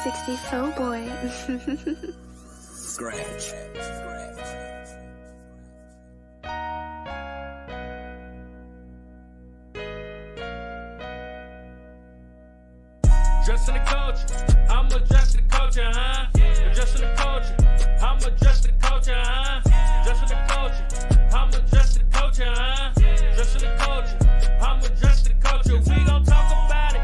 360 Phone Boy. Scratch. Dressing the culture, I'm adjusting the culture, huh? Adjusting the culture, I'm adjusting the culture, huh? Adjusting the culture, I'm adjusting the culture, huh? Adjusting the culture, I'm adjusting the culture. We gon' talk about it.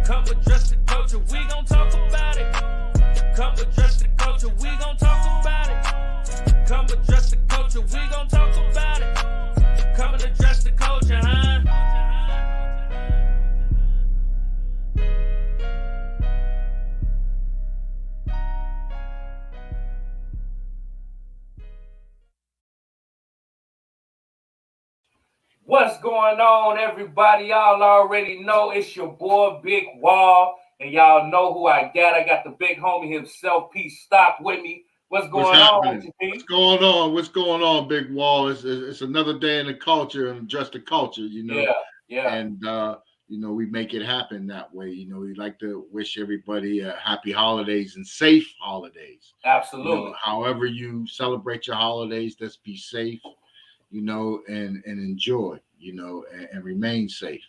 Come adjust the culture, we gon' talk about it. Come adjust the culture, we gon' talk about it. Come adjust the culture, we gon' talk about it. Come and adjust the culture, huh? What's going on, everybody? Y'all already know it's your boy Big Wall, and y'all know who I got. I got the big homie himself, P.stock with me. What's going on with you, P? What's going on? What's going on, Big Wall? It's another day in the culture and just the culture, you know. Yeah. And you know, we make it happen that way. You know, we like to wish everybody happy holidays and safe holidays. Absolutely. You know, however you celebrate your holidays, let's be safe, you know, and enjoy, you know, and remain safe,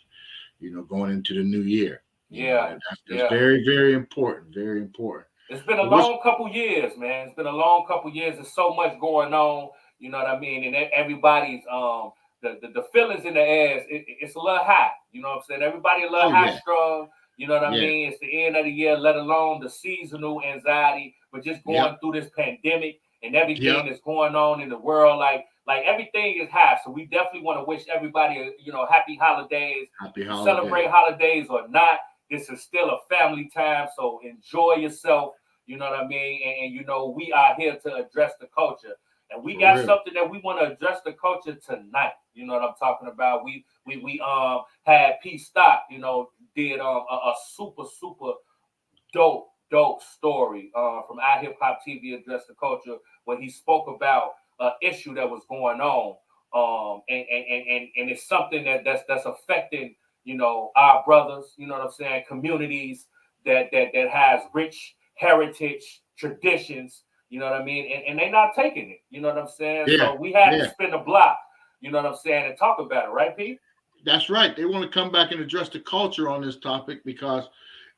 you know, going into the new year. Yeah. That's very, very important. Very important. It's been a long couple years, man. It's been a long couple years. There's so much going on, you know what I mean? And everybody's the feelings in the air, it's a little high, you know what I'm saying? Everybody a little high strung, you know what I mean? It's the end of the year, let alone the seasonal anxiety, but just going through this pandemic and everything that's going on in the world, like everything is high. So we definitely want to wish everybody, you know, happy holidays. Celebrate holidays or not. This is still a family time, so enjoy yourself. You know what I mean? And you know, we are here to address the culture. And we got something that we want to address the culture tonight. You know what I'm talking about? We had P.stock, you know, did a super dope story from our Hip Hop TV Address the Culture when he spoke about an issue that was going on. And it's something that's affecting, you know, our brothers, you know what I'm saying, communities that has rich heritage, traditions, you know what I mean, and they're not taking it, you know what I'm saying? So we had to spin the block, you know what I'm saying, and talk about it, right, Pete? That's right. They want to come back and address the culture on this topic because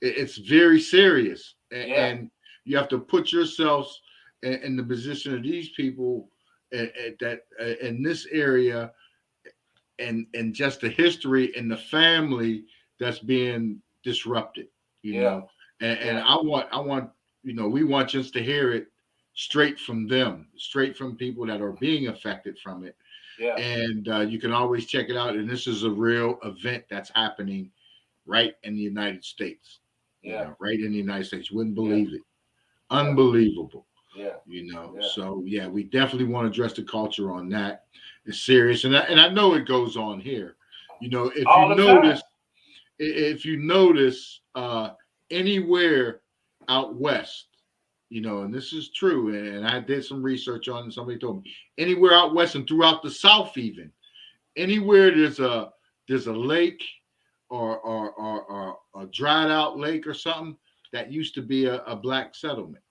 it's very serious, and you have to put yourselves in the position of these people that in this area, and just the history and the family that's being disrupted, you know. And I want, you know, we want just to hear it straight from them, straight from people that are being affected from it. And you can always check it out. And this is a real event that's happening right in the United States. You know, right in the United States. You wouldn't believe it. Unbelievable. You know, so we definitely want to address the culture on that. It's serious, and I know it goes on here. You know, if you notice, anywhere out west, you know, and this is true, and I did some research on it, and somebody told me, anywhere out west and throughout the South, even anywhere there's a lake or a dried out lake or something that used to be a black settlement.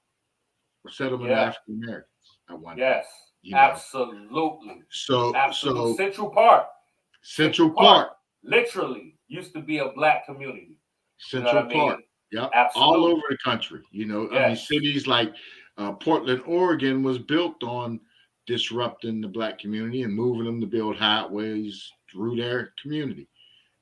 Settlement of African Americans. I wonder. Yes, absolutely. So Central Park literally used to be a black community. Central Park, all over the country. You know, I mean, cities like Portland, Oregon, was built on disrupting the black community and moving them to build highways through their community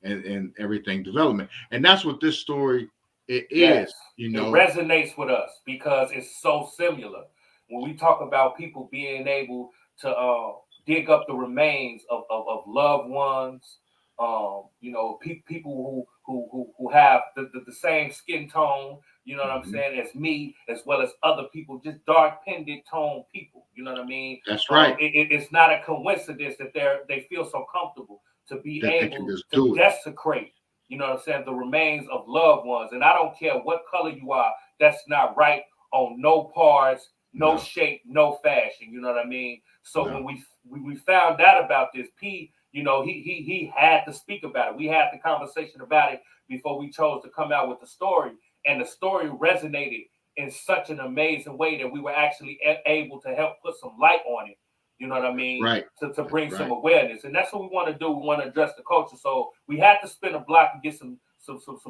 and everything development. And that's what this story. It is, you know, it resonates with us because it's so similar. When we talk about people being able to dig up the remains of loved ones, you know, people who have the same skin tone, you know what I'm saying, as me, as well as other people, just dark pendant tone people. You know what I mean? That's right. It's not a coincidence that they feel so comfortable to be able to desecrate, you know what I'm saying, the remains of loved ones. And I don't care what color you are, that's not right on no parts, no shape, no fashion. You know what I mean? So when we found out about this, P, you know, he had to speak about it. We had the conversation about it before we chose to come out with the story. and the story resonated in such an amazing way that we were actually able to help put some light on it. You know what I mean? Right. To bring some awareness, and that's what we want to do. We want to address the culture. So we had to spin a block and get some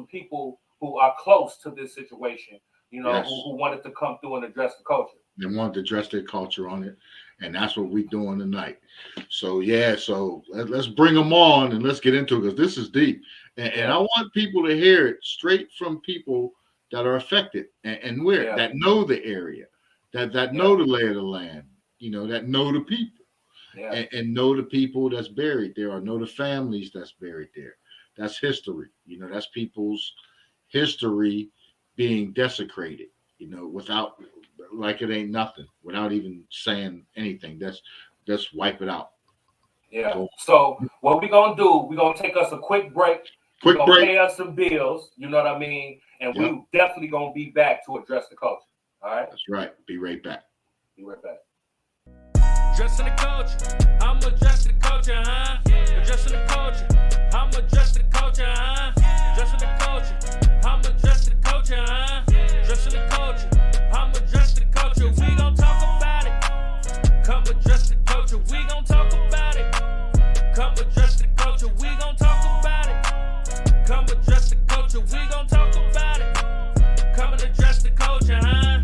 people who are close to this situation. You know, who wanted to come through and address the culture. They wanted to address their culture on it, and that's what we're doing tonight. So yeah, so let's bring them on and let's get into it, because this is deep, and I want people to hear it straight from people that are affected and that know the area, that know the lay of the land, you know, that know the people, and know the people that's buried there, or know the families that's buried there. That's history, you know, that's people's history being desecrated, you know, without, like it ain't nothing, without even saying anything. Just wipe it out. Yeah. So what we're gonna do, we're gonna take us a quick break. We're gonna pay us some bills, you know what I mean? And we definitely gonna be back to address the culture. All right. That's right. Be right back. Be right back. Addressing the culture, I'm addressing the culture, huh? Addressing the culture, I'm addressing the culture, huh? Addressing the culture, I'm addressing the culture, huh? Addressing the culture, I'm addressing the culture. We gon' talk about it. Come address the culture, we gon' talk about it. Come address the culture, we gon' talk about it. Come address the culture, we gon' talk about it. Come and address the culture, huh?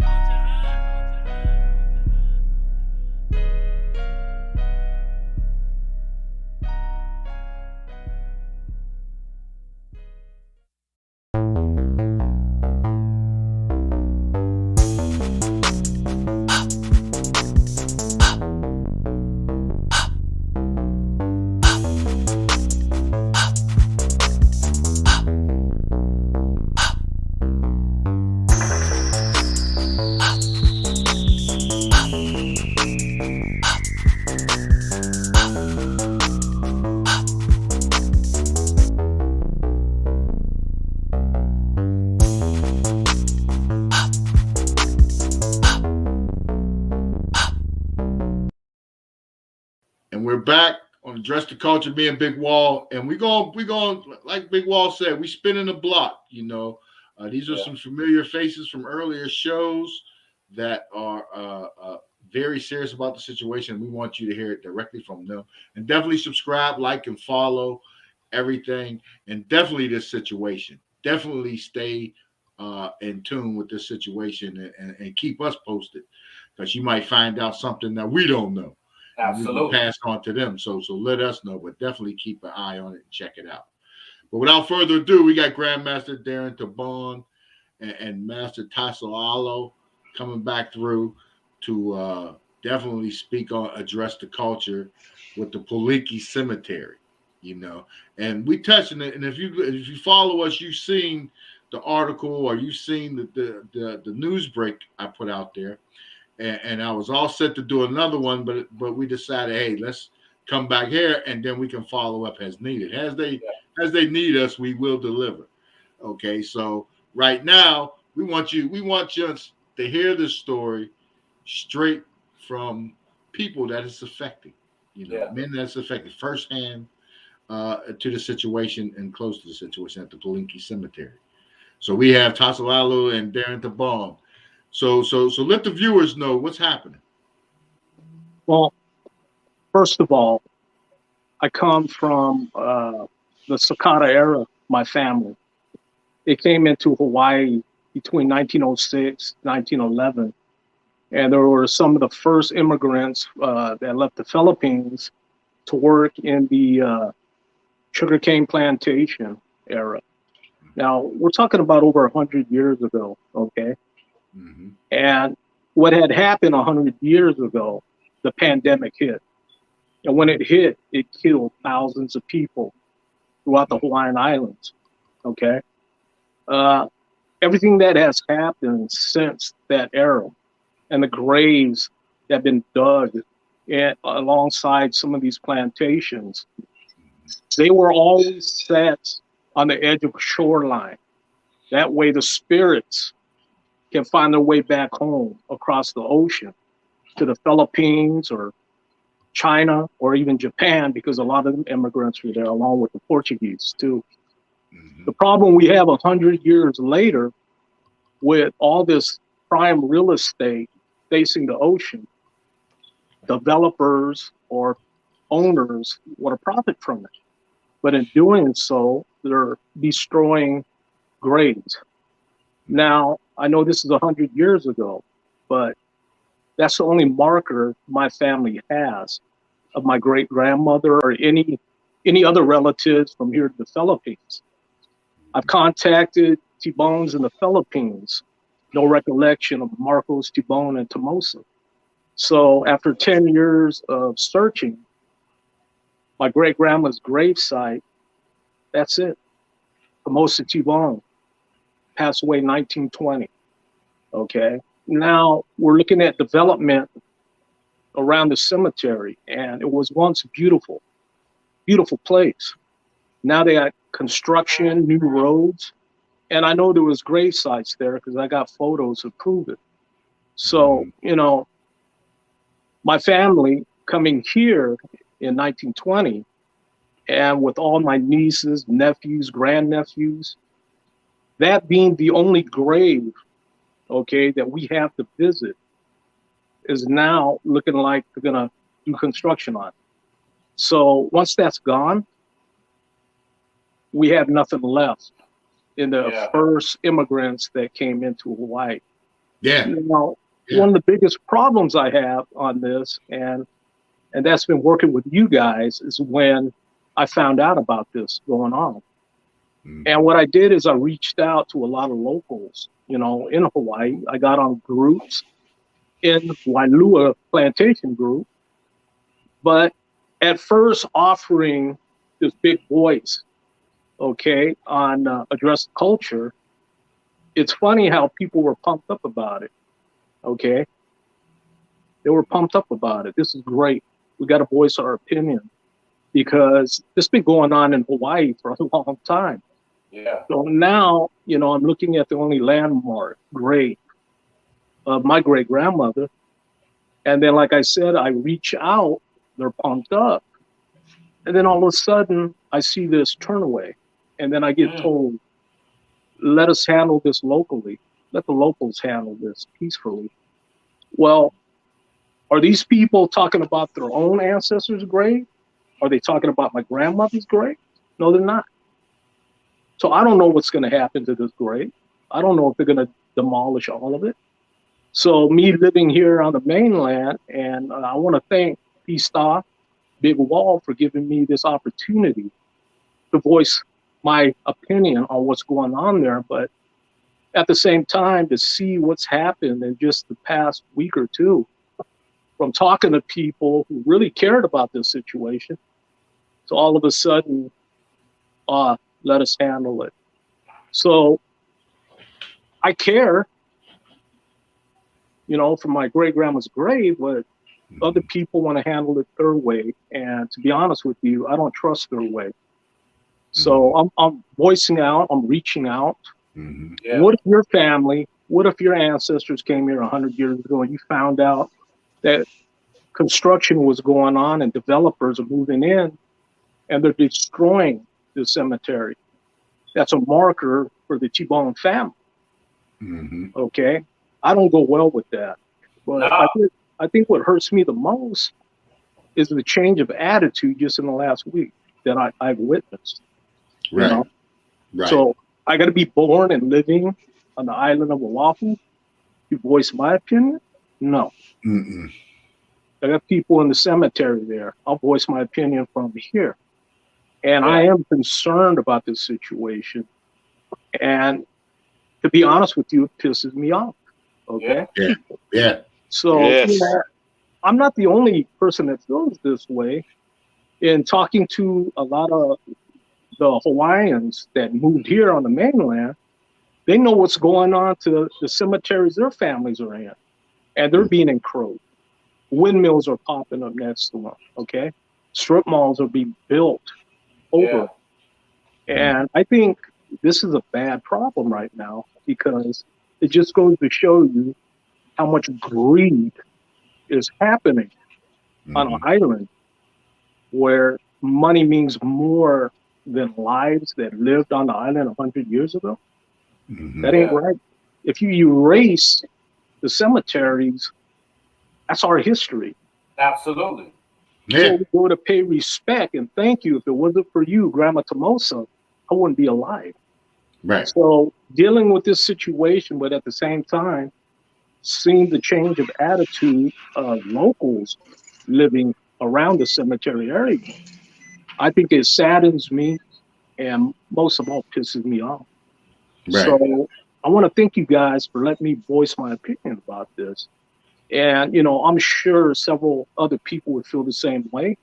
And we're back on Address the Culture, being Big Wall, and we're going, like Big Wall said, we spinning the block. You know, these are some familiar faces from earlier shows that are very serious about the situation. We want you to hear it directly from them, and definitely subscribe, like, and follow everything, and definitely this situation. Definitely stay in tune with this situation and keep us posted, because you might find out something that we don't know. Absolutely. Pass on to them. So let us know, but definitely keep an eye on it and check it out. But without further ado, we got Grandmaster Darren Tabon and Master Tassalo coming back through to definitely speak on Address the Culture with the Palenque Cemetery, you know. And we touched on it, and if you follow us, you've seen the article, or you've seen the news break I put out there. And I was all set to do another one, but we decided, hey, let's come back here, and then we can follow up as needed. As they need us, we will deliver. Okay, so right now we want you to hear this story straight from people that it's affecting. You know, men that's affected firsthand to the situation and close to the situation at the Palenque Cemetery. So we have Tassalo and Darren Tabon. So let the viewers know what's happening. Well, first of all, I come from the Sakata era, my family. It came into Hawaii between 1906, 1911. And there were some of the first immigrants that left the Philippines to work in the sugarcane plantation era. Now, we're talking about over 100 years ago, okay? Mm-hmm. And what had happened 100 years ago, the pandemic hit. And when it hit, it killed thousands of people throughout the Hawaiian Islands, okay? Everything that has happened since that era, and the graves that have been dug alongside some of these plantations, they were always set on the edge of a shoreline. That way the spirits can find their way back home across the ocean to the Philippines or China or even Japan, because a lot of the immigrants were there along with the Portuguese too. Mm-hmm. The problem we have 100 years later with all this prime real estate facing the ocean, developers or owners want to profit from it. But in doing so, they're destroying graves. Now, I know this is 100 years ago, but that's the only marker my family has of my great grandmother or any other relatives from here to the Philippines. I've contacted T-Bones in the Philippines. No recollection of Marcos, T-Bone, and Tomosa. So after 10 years of searching, my great grandma's gravesite, that's it. Tomosa T-Bone passed away in 1920. Okay. Now we're looking at development around the cemetery, and it was once beautiful, beautiful place. Now they got construction, new roads, and I know there was grave sites there because I got photos to prove it. So, you know, my family coming here in 1920, and with all my nieces, nephews, grandnephews, that being the only grave, okay, that we have to visit, is now looking like they're gonna do construction on it. So once that's gone, we have nothing left in the first immigrants that came into Hawaii. Yeah. You know, one of the biggest problems I have on this, and that's been working with you guys, is when I found out about this going on. And what I did is I reached out to a lot of locals, you know, in Hawaii. I got on groups in Wailua Plantation Group, but at first offering this big voice, okay, on Address the Culture. It's funny how people were pumped up about it, okay? They were pumped up about it. This is great. We got to voice our opinion because this has been going on in Hawaii for a long time. Yeah. So now, you know, I'm looking at the only landmark grave of my great grandmother. And then, like I said, I reach out, they're pumped up. And then all of a sudden I see this turn away. And then I get told, let us handle this locally. Let the locals handle this peacefully. Well, are these people talking about their own ancestors' grave? Are they talking about my grandmother's grave? No, they're not. So I don't know what's going to happen to this grave. I don't know if they're going to demolish all of it. So me living here on the mainland, and I want to thank P.stock Bigg for giving me this opportunity to voice my opinion on what's going on there. But at the same time, to see what's happened in just the past week or two, from talking to people who really cared about this situation, to all of a sudden, let us handle it. So I care, you know, for my great grandma's grave, but other people want to handle it their way. And to be honest with you, I don't trust their way. So I'm voicing out, I'm reaching out. Yeah. What if your family, what if your ancestors came here 100 years ago and you found out that construction was going on and developers are moving in and they're destroying the cemetery? That's a marker for the T-Bone family. Okay, I don't go well with that. But I think what hurts me the most is the change of attitude just in the last week that I've witnessed. Right. You know? Right. So I got to be born and living on the island of Oahu to voice my opinion? No. I got people in the cemetery there. I'll voice my opinion from here. And I am concerned about this situation. And to be honest with you, it pisses me off. Okay? Yeah. So you know, I'm not the only person that feels this way. In talking to a lot of the Hawaiians that moved here on the mainland, they know what's going on to the cemeteries their families are in. And they're being encroached. Windmills are popping up next to them, okay? Strip malls are being built over. And I think this is a bad problem right now because it just goes to show you how much greed is happening on an island where money means more than lives that lived on the island 100 years ago. That ain't right. if you erase the cemeteries, that's our history. Absolutely. Yeah. So we go to pay respect and thank you. If it wasn't for you, Grandma Tomosa, I wouldn't be alive. Right. So dealing with this situation, but at the same time, seeing the change of attitude of locals living around the cemetery area, I think it saddens me and most of all pisses me off. Right. So I want to thank you guys for letting me voice my opinion about this. And, I'm sure several other people would feel the same way.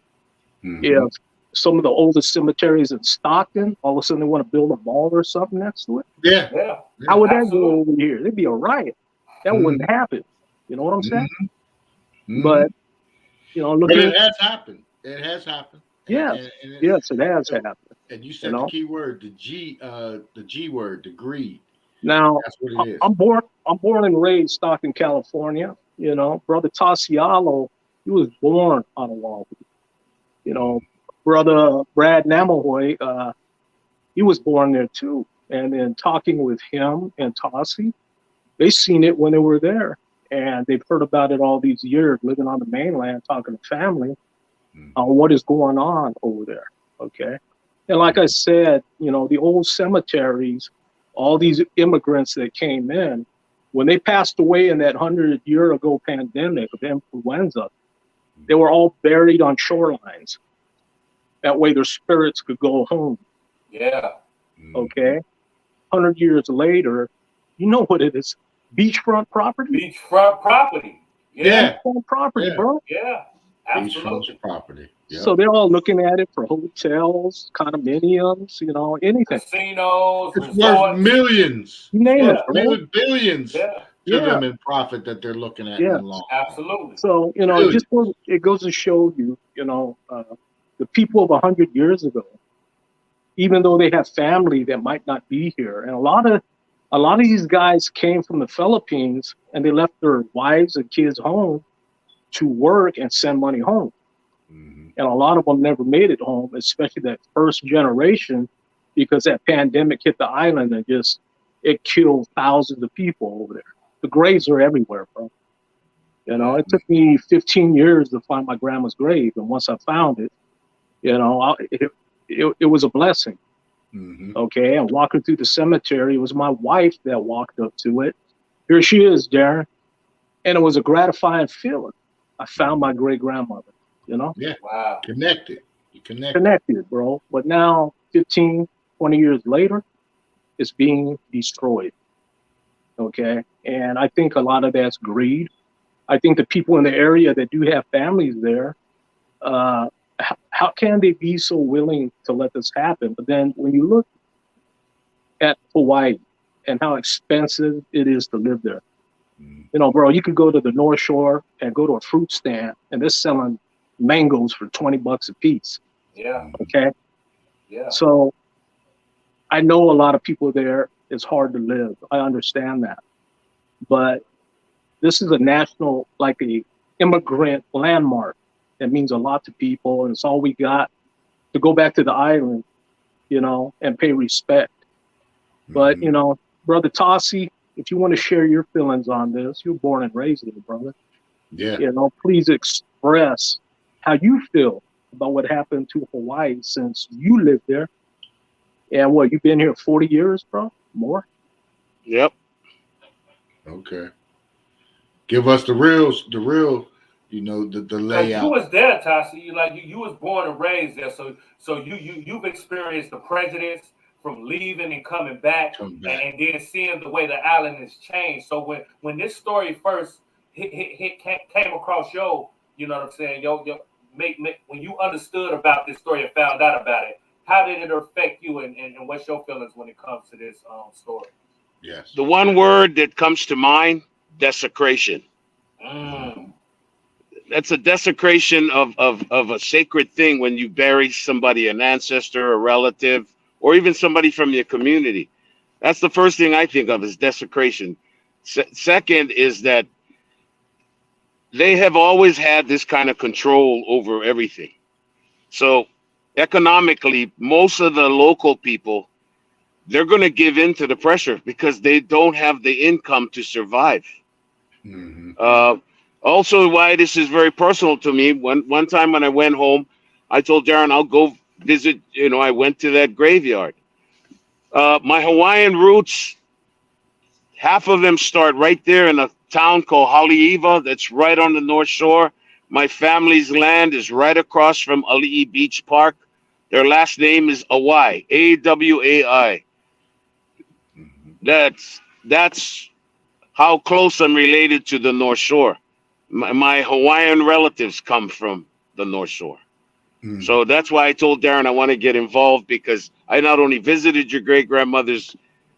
If some of the oldest cemeteries in Stockton, all of a sudden they want to build a mall or something next to it. Yeah. Yeah. How would that Absolutely. go over here? There'd be a riot. That wouldn't happen. You know what I'm saying? But, But looking it has happened. It has happened. yes, yes, it has happened. And you said the key word, the G word, the greed. Now, That's what it is. I'm born and raised Stockton, California. Brother Tasialo, he was born on a wall. Brother Brad Namahoy, he was born there too. And then talking with him and Tasi, they seen it when they were there. And they've heard about it all these years, living on the mainland, talking to family on what is going on over there. Okay. And like I said, the old cemeteries, all these immigrants that came in, when they passed away in that 100-year ago pandemic of influenza, they were all buried on shorelines. That way their spirits could go home. Yeah. Okay. 100 years later, you know what it is? Beachfront property? Beachfront property. Yeah. Beachfront property, bro. Yeah. Absolutely. Beachfront property. Yep. So they're all looking at it for hotels, condominiums, anything. Casinos, it's resorts. worth millions. You name it, Maybe billions to Yeah. them in profit that they're looking at in the long. Absolutely. So, it goes to show you, the people of 100 years ago, even though they have family that might not be here, and a lot of these guys came from the Philippines and they left their wives and kids home to work and send money home. And a lot of them never made it home, especially that first generation, because that pandemic hit the island and it killed thousands of people over there. The graves are everywhere, bro. It took me 15 years to find my grandma's grave. And once I found it, it was a blessing. Okay. And walking through the cemetery, it was my wife that walked up to it. Here she is, Darren. And it was a gratifying feeling. I found my great grandmother, Yeah. Wow. Connected. You connected, bro. But now 15, 20 years later, it's being destroyed. Okay. And I think a lot of that's greed. I think the people in the area that do have families there, how can they be so willing to let this happen? But then when you look at Hawaii and how expensive it is to live there, bro, you could go to the North Shore and go to a fruit stand and they're selling mangoes for $20 a piece. Yeah. Okay. Yeah. So I know a lot of people there, it's hard to live. I understand that. But this is a national, like a immigrant landmark that means a lot to people. And it's all we got to go back to the island, and pay respect. But, Brother Tossi, if you want to share your feelings on this, you're born and raised there, brother. Yeah. Please express how you feel about what happened to Hawaii since you lived there. And you've been here 40 years, bro? More? Yep. Okay. Give us the real, the layout. You was there, Tassi. You was born and raised there. So you've experienced the prejudice from leaving and coming back. And then seeing the way the island has changed. So when this story first came across you know what I'm saying? When you understood about this story and found out about it, how did it affect you and what's your feelings when it comes to this story? Yes. The one word that comes to mind, desecration. That's a desecration of a sacred thing when you bury somebody, an ancestor, a relative, or even somebody from your community. That's the first thing I think of is desecration. Second is that they have always had this kind of control over everything. So economically, most of the local people they're going to give in to the pressure because they don't have the income to survive. Also, why this is very personal to me. One time when I went home, I told Darren I'll go visit. I went to that graveyard. My Hawaiian roots, half of them start right there in a town called Haleiwa that's right on the North Shore. My family's land is right across from Ali'i Beach Park. Their last name is Awai, A-W-A-I. That's how close I'm related to the North Shore. My Hawaiian relatives come from the North Shore. So that's why I told Darren I want to get involved, because I not only visited your great-grandmother's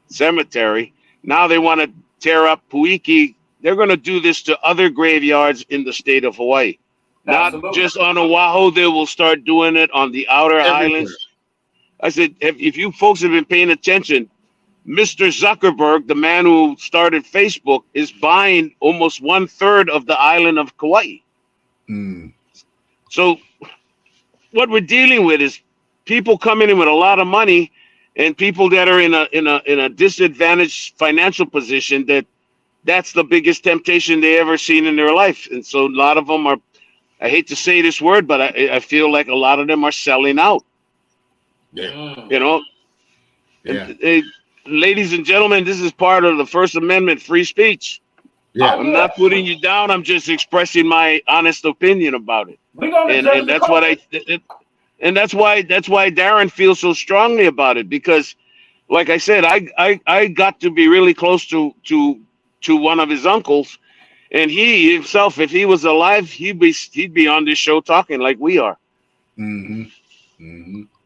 cemetery, now they want to tear up Puiki. They're going to do this to other graveyards in the state of Hawaii. Absolutely. Not just on Oahu, they will start doing it on the outer islands. I said, if you folks have been paying attention, Mr. Zuckerberg, the man who started Facebook, is buying almost 1/3 of the island of Kauai. So what we're dealing with is people coming in with a lot of money, and people that are in a disadvantaged financial position, that's the biggest temptation they ever seen in their life. And so a lot of them are, I hate to say this word, but I feel like a lot of them are selling out. Ladies and gentlemen, this is part of the First Amendment, free speech. I'm not putting you down. I'm just expressing my honest opinion about it. And that's what that's why Darren feels so strongly about it, because like I said, I got to be really close to one of his uncles, and he himself, if he was alive, he'd be on this show talking like we are.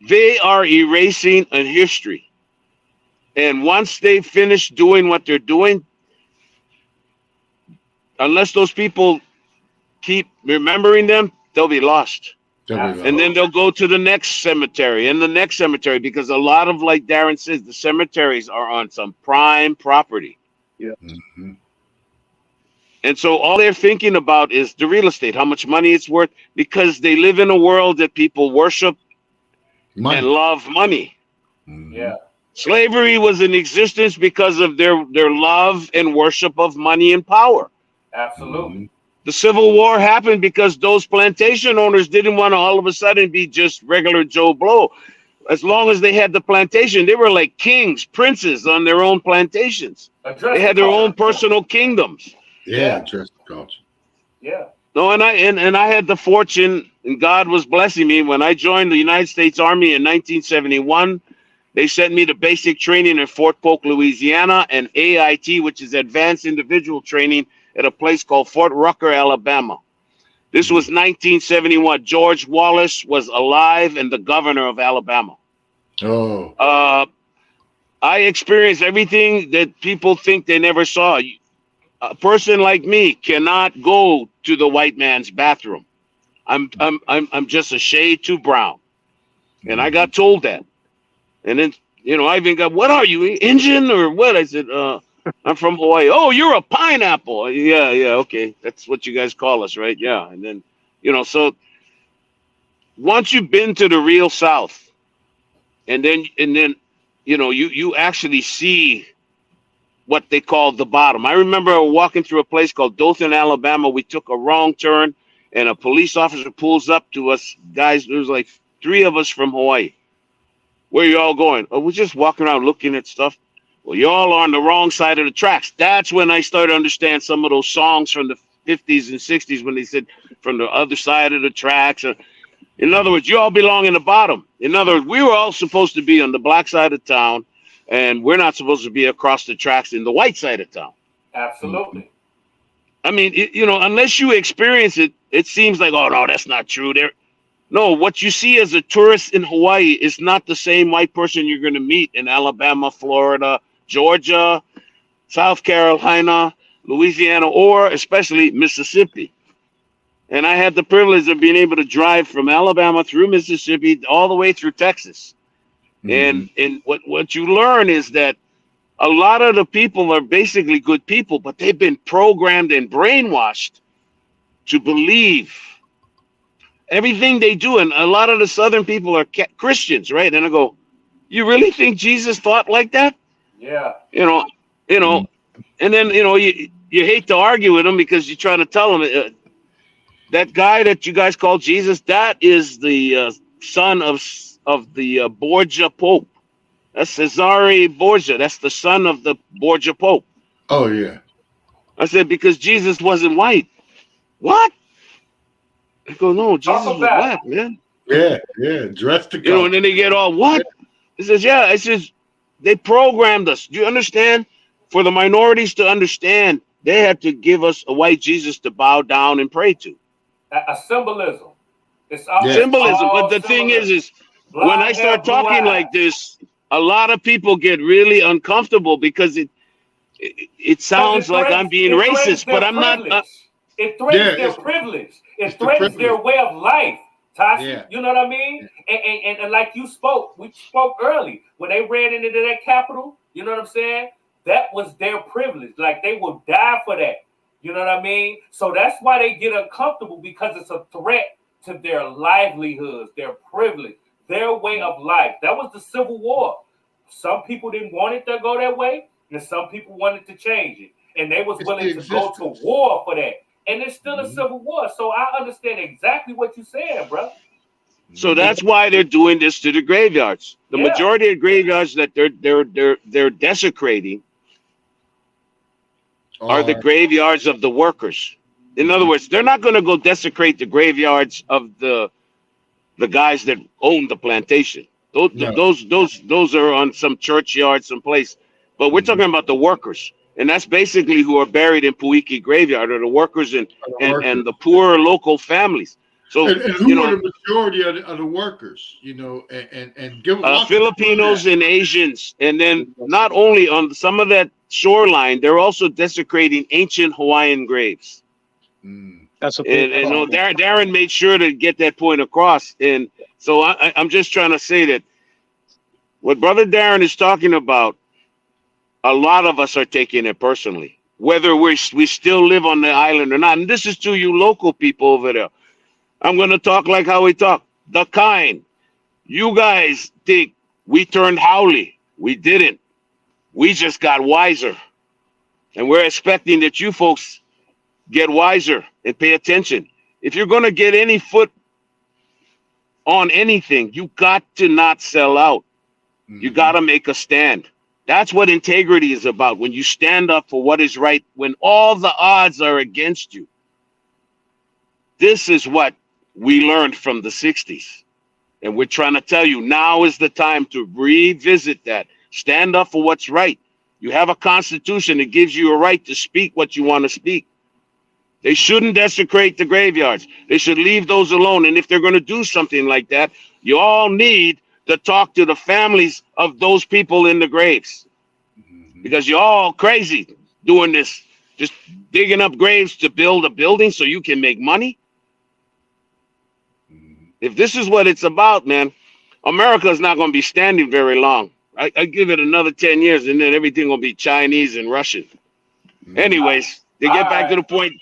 They are erasing a history. And once they finish doing what they're doing, unless those people keep remembering them, they'll be lost. And then they'll go to the next cemetery and the next cemetery, because a lot of, like Darren says, the cemeteries are on some prime property. And so all they're thinking about is the real estate, how much money it's worth, because they live in a world that people worship and love money. Slavery was in existence because of their love and worship of money and power. Absolutely. The Civil War happened because those plantation owners didn't want to all of a sudden be just regular Joe Blow. As long as they had the plantation, they were like kings, princes on their own plantations. They had their own personal kingdoms. Address the culture. No, and I had the fortune, and God was blessing me when I joined the United States Army in 1971. They sent me to basic training in Fort Polk, Louisiana, and AIT, which is Advanced Individual Training, at a place called Fort Rucker, Alabama. This was 1971. George Wallace was alive and the governor of Alabama. I experienced everything that people think they never saw. A person like me cannot go to the white man's bathroom. I'm just a shade too brown, and I got told that. And then I even got, what are you, Indian or what? I said, I'm from Hawaii. Oh, you're a pineapple. Yeah, okay. That's what you guys call us, right? Yeah. And then, so once you've been to the real South, and then you actually see what they call the bottom. I remember walking through a place called Dothan, Alabama. We took a wrong turn, and a police officer pulls up to us. Guys, there was like 3 of us from Hawaii. Where you all going? Oh, we're just walking around looking at stuff. Well, you all are on the wrong side of the tracks. That's when I started to understand some of those songs from the 50s and 60s when they said from the other side of the tracks. In other words, you all belong in the bottom. In other words, we were all supposed to be on the black side of town, and we're not supposed to be across the tracks in the white side of town. Absolutely. I mean, unless you experience it, it seems like, oh, no, that's not true. No, what you see as a tourist in Hawaii is not the same white person you're going to meet in Alabama, Florida, Georgia, South Carolina, Louisiana, or especially Mississippi. And I had the privilege of being able to drive from Alabama through Mississippi all the way through Texas. And what you learn is that a lot of the people are basically good people, but they've been programmed and brainwashed to believe everything they do. And a lot of the Southern people are Christians, right? And I go, You really think Jesus thought like that? Yeah. And then you hate to argue with him because you're trying to tell him that guy that you guys call Jesus, that is the son of the Borgia Pope. That's Cesare Borgia. That's the son of the Borgia Pope. Oh yeah. I said, because Jesus wasn't white. What? I go, no, Jesus was black, man. Yeah, dressed to go. And then they get all, what? He says, yeah. I says, they programmed us. Do you understand? For the minorities to understand, they had to give us a white Jesus to bow down and pray to. A symbolism. It's all symbolism. But the thing is when I start talking like this, a lot of people get really uncomfortable because it sounds like I'm being racist, but I'm not. It threatens their privilege. It threatens their way of life. Tashi, you know what I mean? And like we spoke early when they ran into that Capitol. You know what I'm saying? That was their privilege. Like they will die for that. You know what I mean? So that's why they get uncomfortable, because it's a threat to their livelihoods, their privilege, their way of life. That was the Civil War. Some people didn't want it to go that way, and some people wanted to change it. And they was willing to go to war for that. And it's still a civil war. So I understand exactly what you're saying, bro. So that's why they're doing this to the graveyards. The majority of graveyards that they're desecrating are the graveyards of the workers. In other words, they're not going to go desecrate the graveyards of the guys that own the plantation. Those are on some churchyard, someplace. But we're talking about the workers. And that's basically who are buried in Puiki graveyard, or the workers and the poor local families. So and who are the majority of the workers? And give Filipinos and Asians, and then not only on some of that shoreline, they're also desecrating ancient Hawaiian graves. That's Darren made sure to get that point across, and so I'm just trying to say that what Brother Darren is talking about, a lot of us are taking it personally, whether we still live on the island or not. And this is to you local people over there. I'm going to talk like how we talk. The kind. You guys think we turned howly. We didn't. We just got wiser. And we're expecting that you folks get wiser and pay attention. If you're going to get any foot on anything, you got to not sell out. You got to make a stand. That's what integrity is about. When you stand up for what is right, when all the odds are against you. This is what we learned from the 60s. And we're trying to tell you, now is the time to revisit that. Stand up for what's right. You have a constitution that gives you a right to speak what you want to speak. They shouldn't desecrate the graveyards. They should leave those alone. And if they're going to do something like that, you all need to talk to the families of those people in the graves, because you're all crazy doing this, just digging up graves to build a building so you can make money. If this is what it's about, man, America is not going to be standing very long. I give it another 10 years and then everything will be Chinese and Russian. Anyways, to get back to the point.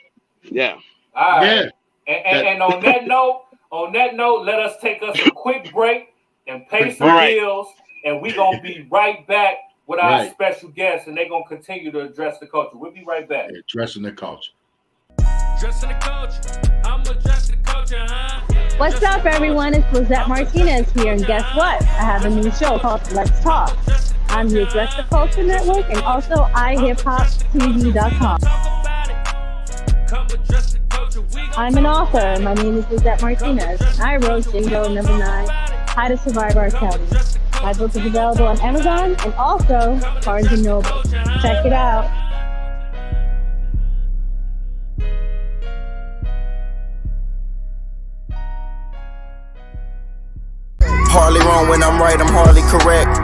Yeah. All right. And on that note, let us take us a quick break and pay some bills, and we're going to be right back with our special guests, and they're going to continue to address the culture. We'll be right back. Addressing the culture. Addressing the culture. I'm addressing the culture, huh? What's up, everyone? It's Lizette Martinez here, and guess what? I have a new show called Let's Talk. I'm the Address the Culture Network and also iHipHopTV.com. I'm an author. My name is Lizette Martinez. I wrote Jingo #9, How to Survive Our County. My book is available on Amazon and also Barnes & Noble. Check it out. Hardly wrong when I'm right, I'm hardly correct.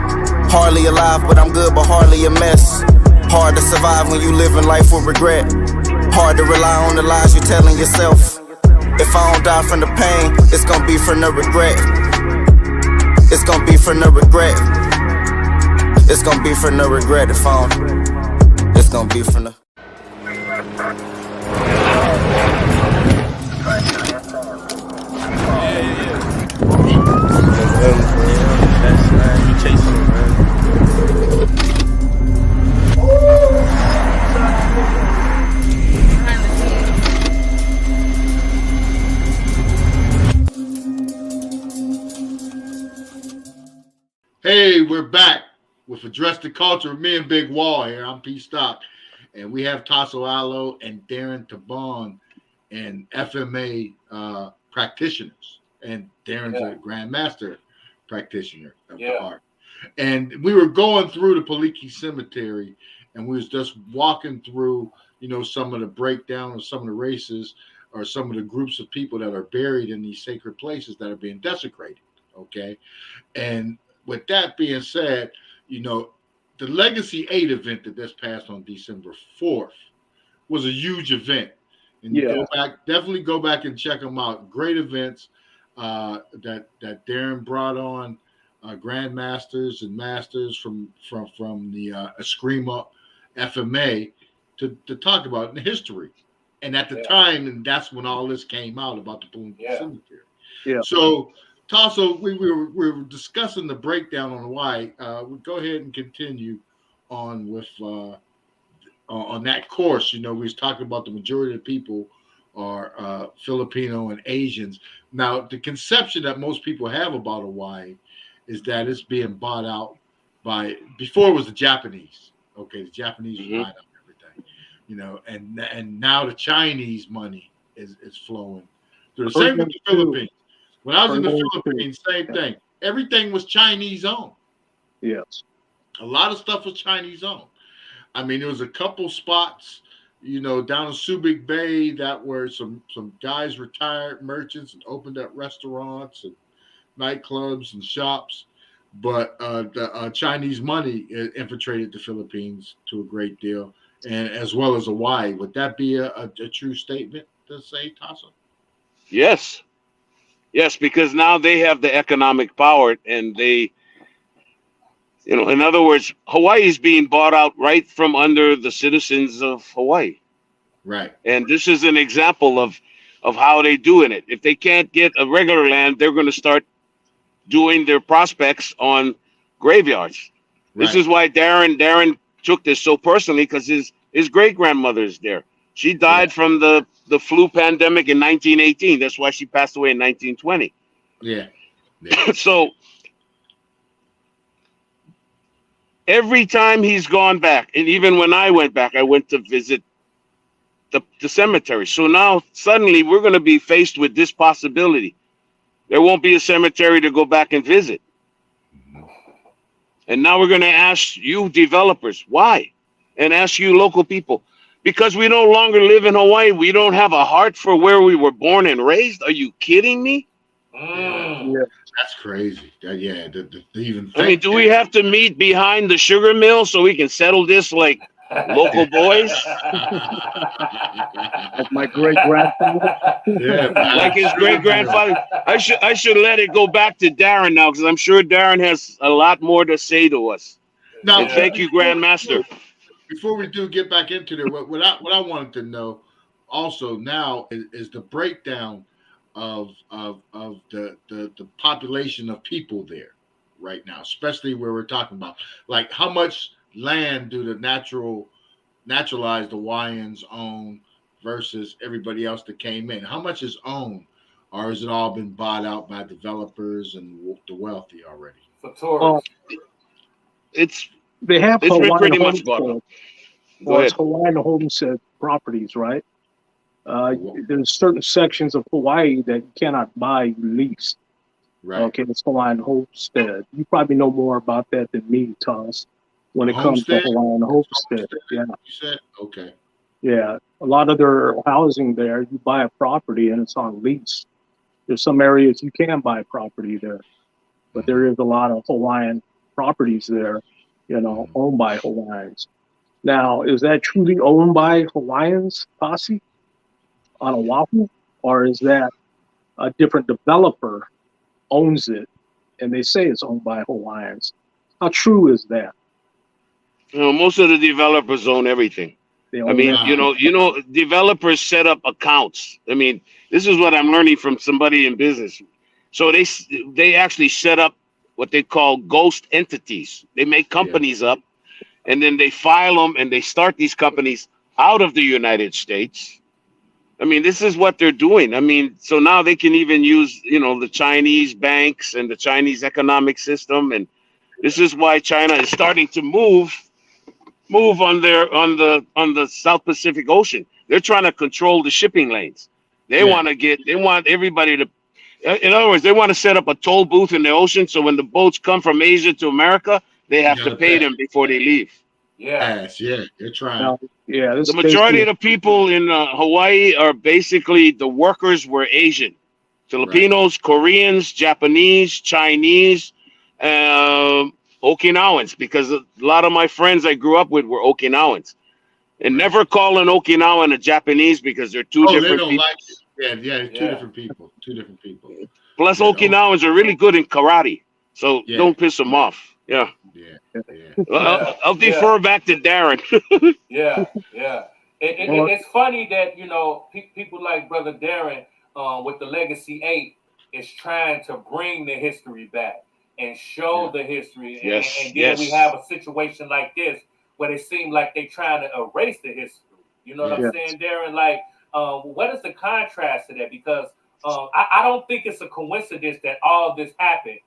Hardly alive, but I'm good, but hardly a mess. Hard to survive when you living life with regret. Hard to rely on the lies you're telling yourself. If I don't die from the pain, it's gonna be from the regret. It's gonna be from the regret. It's gonna be from the regret if I don't. It's gonna be from the. You chasing we're back with Address the Culture. Me and Big Wall here. I'm P.stock. And we have Tasso Allo and Darren Tabon and FMA practitioners. And Darren's a Grandmaster practitioner of the art. And we were going through the Paliki Cemetery, and we was just walking through, some of the breakdown of some of the races or some of the groups of people that are buried in these sacred places that are being desecrated. Okay. And with that being said, the Legacy 8 event that just passed on December 4th was a huge event. And definitely go back and check them out. Great events that Darren brought on grandmasters and masters from the Eskrima FMA to talk about the history. And at the time, and that's when all this came out about the Paliki Cemetery. Yeah. So Tasso, we were discussing the breakdown on why. We'll go ahead and continue on with on that course. We was talking about the majority of people are Filipino and Asians. Now, the conception that most people have about Hawaii is that it's being bought out by, before it was the Japanese. Okay, the Japanese buying out everything, and now the Chinese money is flowing through the same with the Philippines. When I was in the Philippines, same thing. Everything was Chinese owned. Yes. A lot of stuff was Chinese owned. I mean, there was a couple spots, down in Subic Bay that were some guys, retired merchants, and opened up restaurants and nightclubs and shops. But the Chinese money infiltrated the Philippines to a great deal, and as well as Hawaii. Would that be a true statement to say, Tasso? Yes. Yes, because now they have the economic power, and they, in other words, Hawaii is being bought out right from under the citizens of Hawaii. Right. And this is an example of how they're doing it. If they can't get a regular land, they're going to start doing their prospects on graveyards. Right. This is why Darren took this so personally, because his great grandmother is there. She died from the flu pandemic in 1918. That's why she passed away in 1920. Yeah. So every time he's gone back, and even when I went back, I went to visit the cemetery. So now suddenly we're going to be faced with this possibility. There won't be a cemetery to go back and visit. And now we're going to ask you developers, why? And ask you local people. Because we no longer live in Hawaii. We don't have a heart for where we were born and raised. Are you kidding me? Yeah, that's crazy. Even I mean, do we have to meet behind the sugar mill so we can settle this like local boys? Like my great grandfather. Like his great grandfather. I should let it go back to Darren now, because I'm sure Darren has a lot more to say to us. Now, and thank you, Grandmaster. Before we do get back into there, what I wanted to know also now is the breakdown of the population of people there right now, especially where we're talking about, like, how much land do the naturalized Hawaiians own versus everybody else that came in? How much is owned, or has it all been bought out by developers and the wealthy already? For tourists, they have been pretty much bought out. Well, it's Hawaiian homestead properties, right? There's certain sections of Hawaii that you cannot buy, lease. Right. Okay, it's Hawaiian homestead. You probably know more about that than me, Thomas, when it comes to Hawaiian homestead. Yeah. You said? Okay. Yeah. A lot of their housing there, you buy a property and it's on lease. There's some areas you can buy property there, but there is a lot of Hawaiian properties there, owned by Hawaiians. Now, is that truly owned by Hawaiians, Posse, on Oahu? Or is that a different developer owns it and they say it's owned by Hawaiians? How true is that? Most of the developers own everything. I mean, developers set up accounts. I mean, this is what I'm learning from somebody in business. So they actually set up what they call ghost entities. They make companies up, and then they file them, and they start these companies out of the United States. I mean, this is what they're doing. I mean, so now they can even use, the Chinese banks and the Chinese economic system, and This is why China is starting to move on the South Pacific Ocean. They're trying to control the shipping lanes. They want everybody to, in other words, they want to set up a toll booth in the ocean, so when the boats come from Asia to America, they have to pay them before they leave. They're trying. Now, The majority of the people in Hawaii are basically, the workers were Asian, Filipinos, Koreans, Japanese, Chinese, Okinawans, because a lot of my friends I grew up with were Okinawans. And never call an Okinawan a Japanese, because they're two different people. Two different people. Two different people. Plus, Okinawans are really good in karate, so don't piss them off. I'll defer back to Darren. It's funny that, you know, people like Brother Darren with the Legacy 8 is trying to bring the history back and show the history. And then we have a situation like this where it seems like they're trying to erase the history. You know what I'm saying, Darren? Like, what is the contrast to that? Because I don't think it's a coincidence that all this happened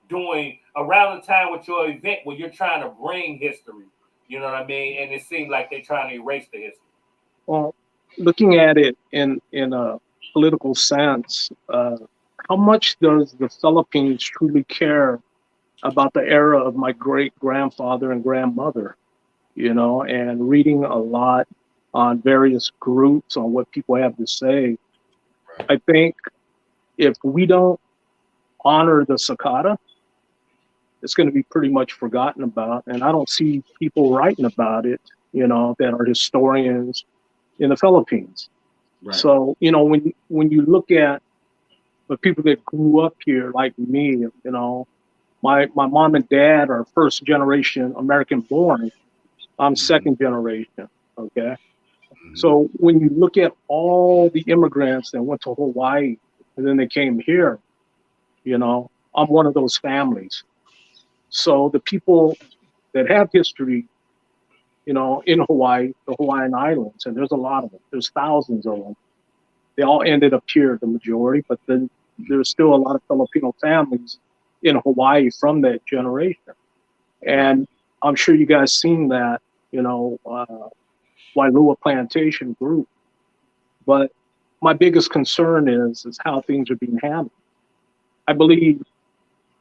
during around the time with your event where you're trying to bring history. You know what I mean? And it seems like they're trying to erase the history. Well, looking at it in a political sense, how much does the Philippines truly care about the era of my great-grandfather and grandmother? You know, and reading a lot on various groups on what people have to say, I think if we don't honor the Sakata, it's going to be pretty much forgotten about. And I don't see people writing about it, you know, that are historians in the Philippines. So, you know, when you look at the people that grew up here like me, you know, my mom and dad are first generation American born. I'm second generation, okay? So when you look at all the immigrants that went to Hawaii and then they came here, you know, I'm one of those families. So the people that have history, you know, in Hawaii, the Hawaiian Islands, and there's a lot of them, there's thousands of them. They all ended up here, the majority, but then there's still a lot of Filipino families in Hawaii from that generation. And I'm sure you guys seen that, you know, Wailua Plantation Group. But my biggest concern is how things are being handled. I believe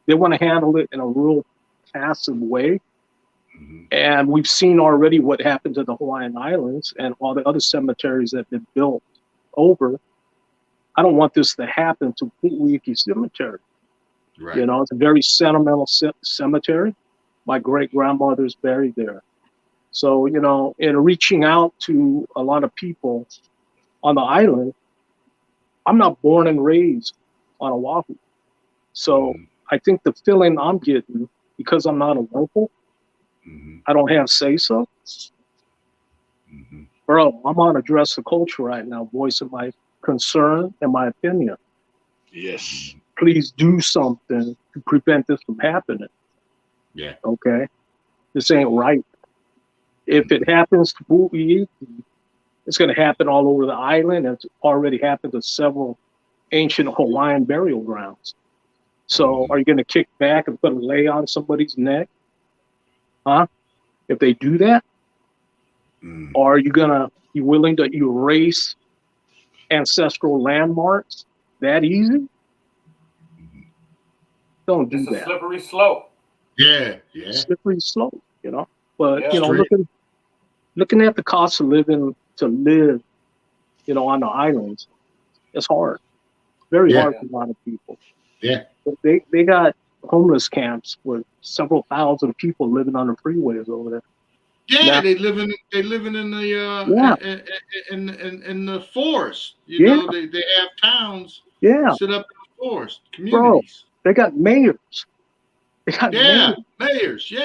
they want to handle it in a real passive way. And we've seen already what happened to the Hawaiian Islands and all the other cemeteries that have been built over. I don't want this to happen to Pu'uiki Cemetery. You know, it's a very sentimental cemetery. My great-grandmother's buried there. So, you know, in reaching out to a lot of people on the island, I'm not born and raised on Oahu. So I think the feeling I'm getting, because I'm not a local, I don't have say-so. Bro, I'm on Address the Culture right now, voicing my concern and my opinion. Yes. Please do something to prevent this from happening. Okay? This ain't right. If it happens to Pu'uiki, it's going to happen all over the island. It's already happened to several ancient Hawaiian burial grounds. So are you going to kick back and put a lei on somebody's neck? Huh? If they do that? Or are you going to be willing to erase ancestral landmarks that easy? Don't do that. It's a slippery slope. Slippery slope, you know. But, you know, looking at the cost of living to live, you know, on the islands, it's hard. Very hard for a lot of people. But they got homeless camps with several thousand people living on the freeways over there. Now, they living in the in the forest. You know, they have towns set up in the forest, communities. Bro, they got mayors. They got mayors. You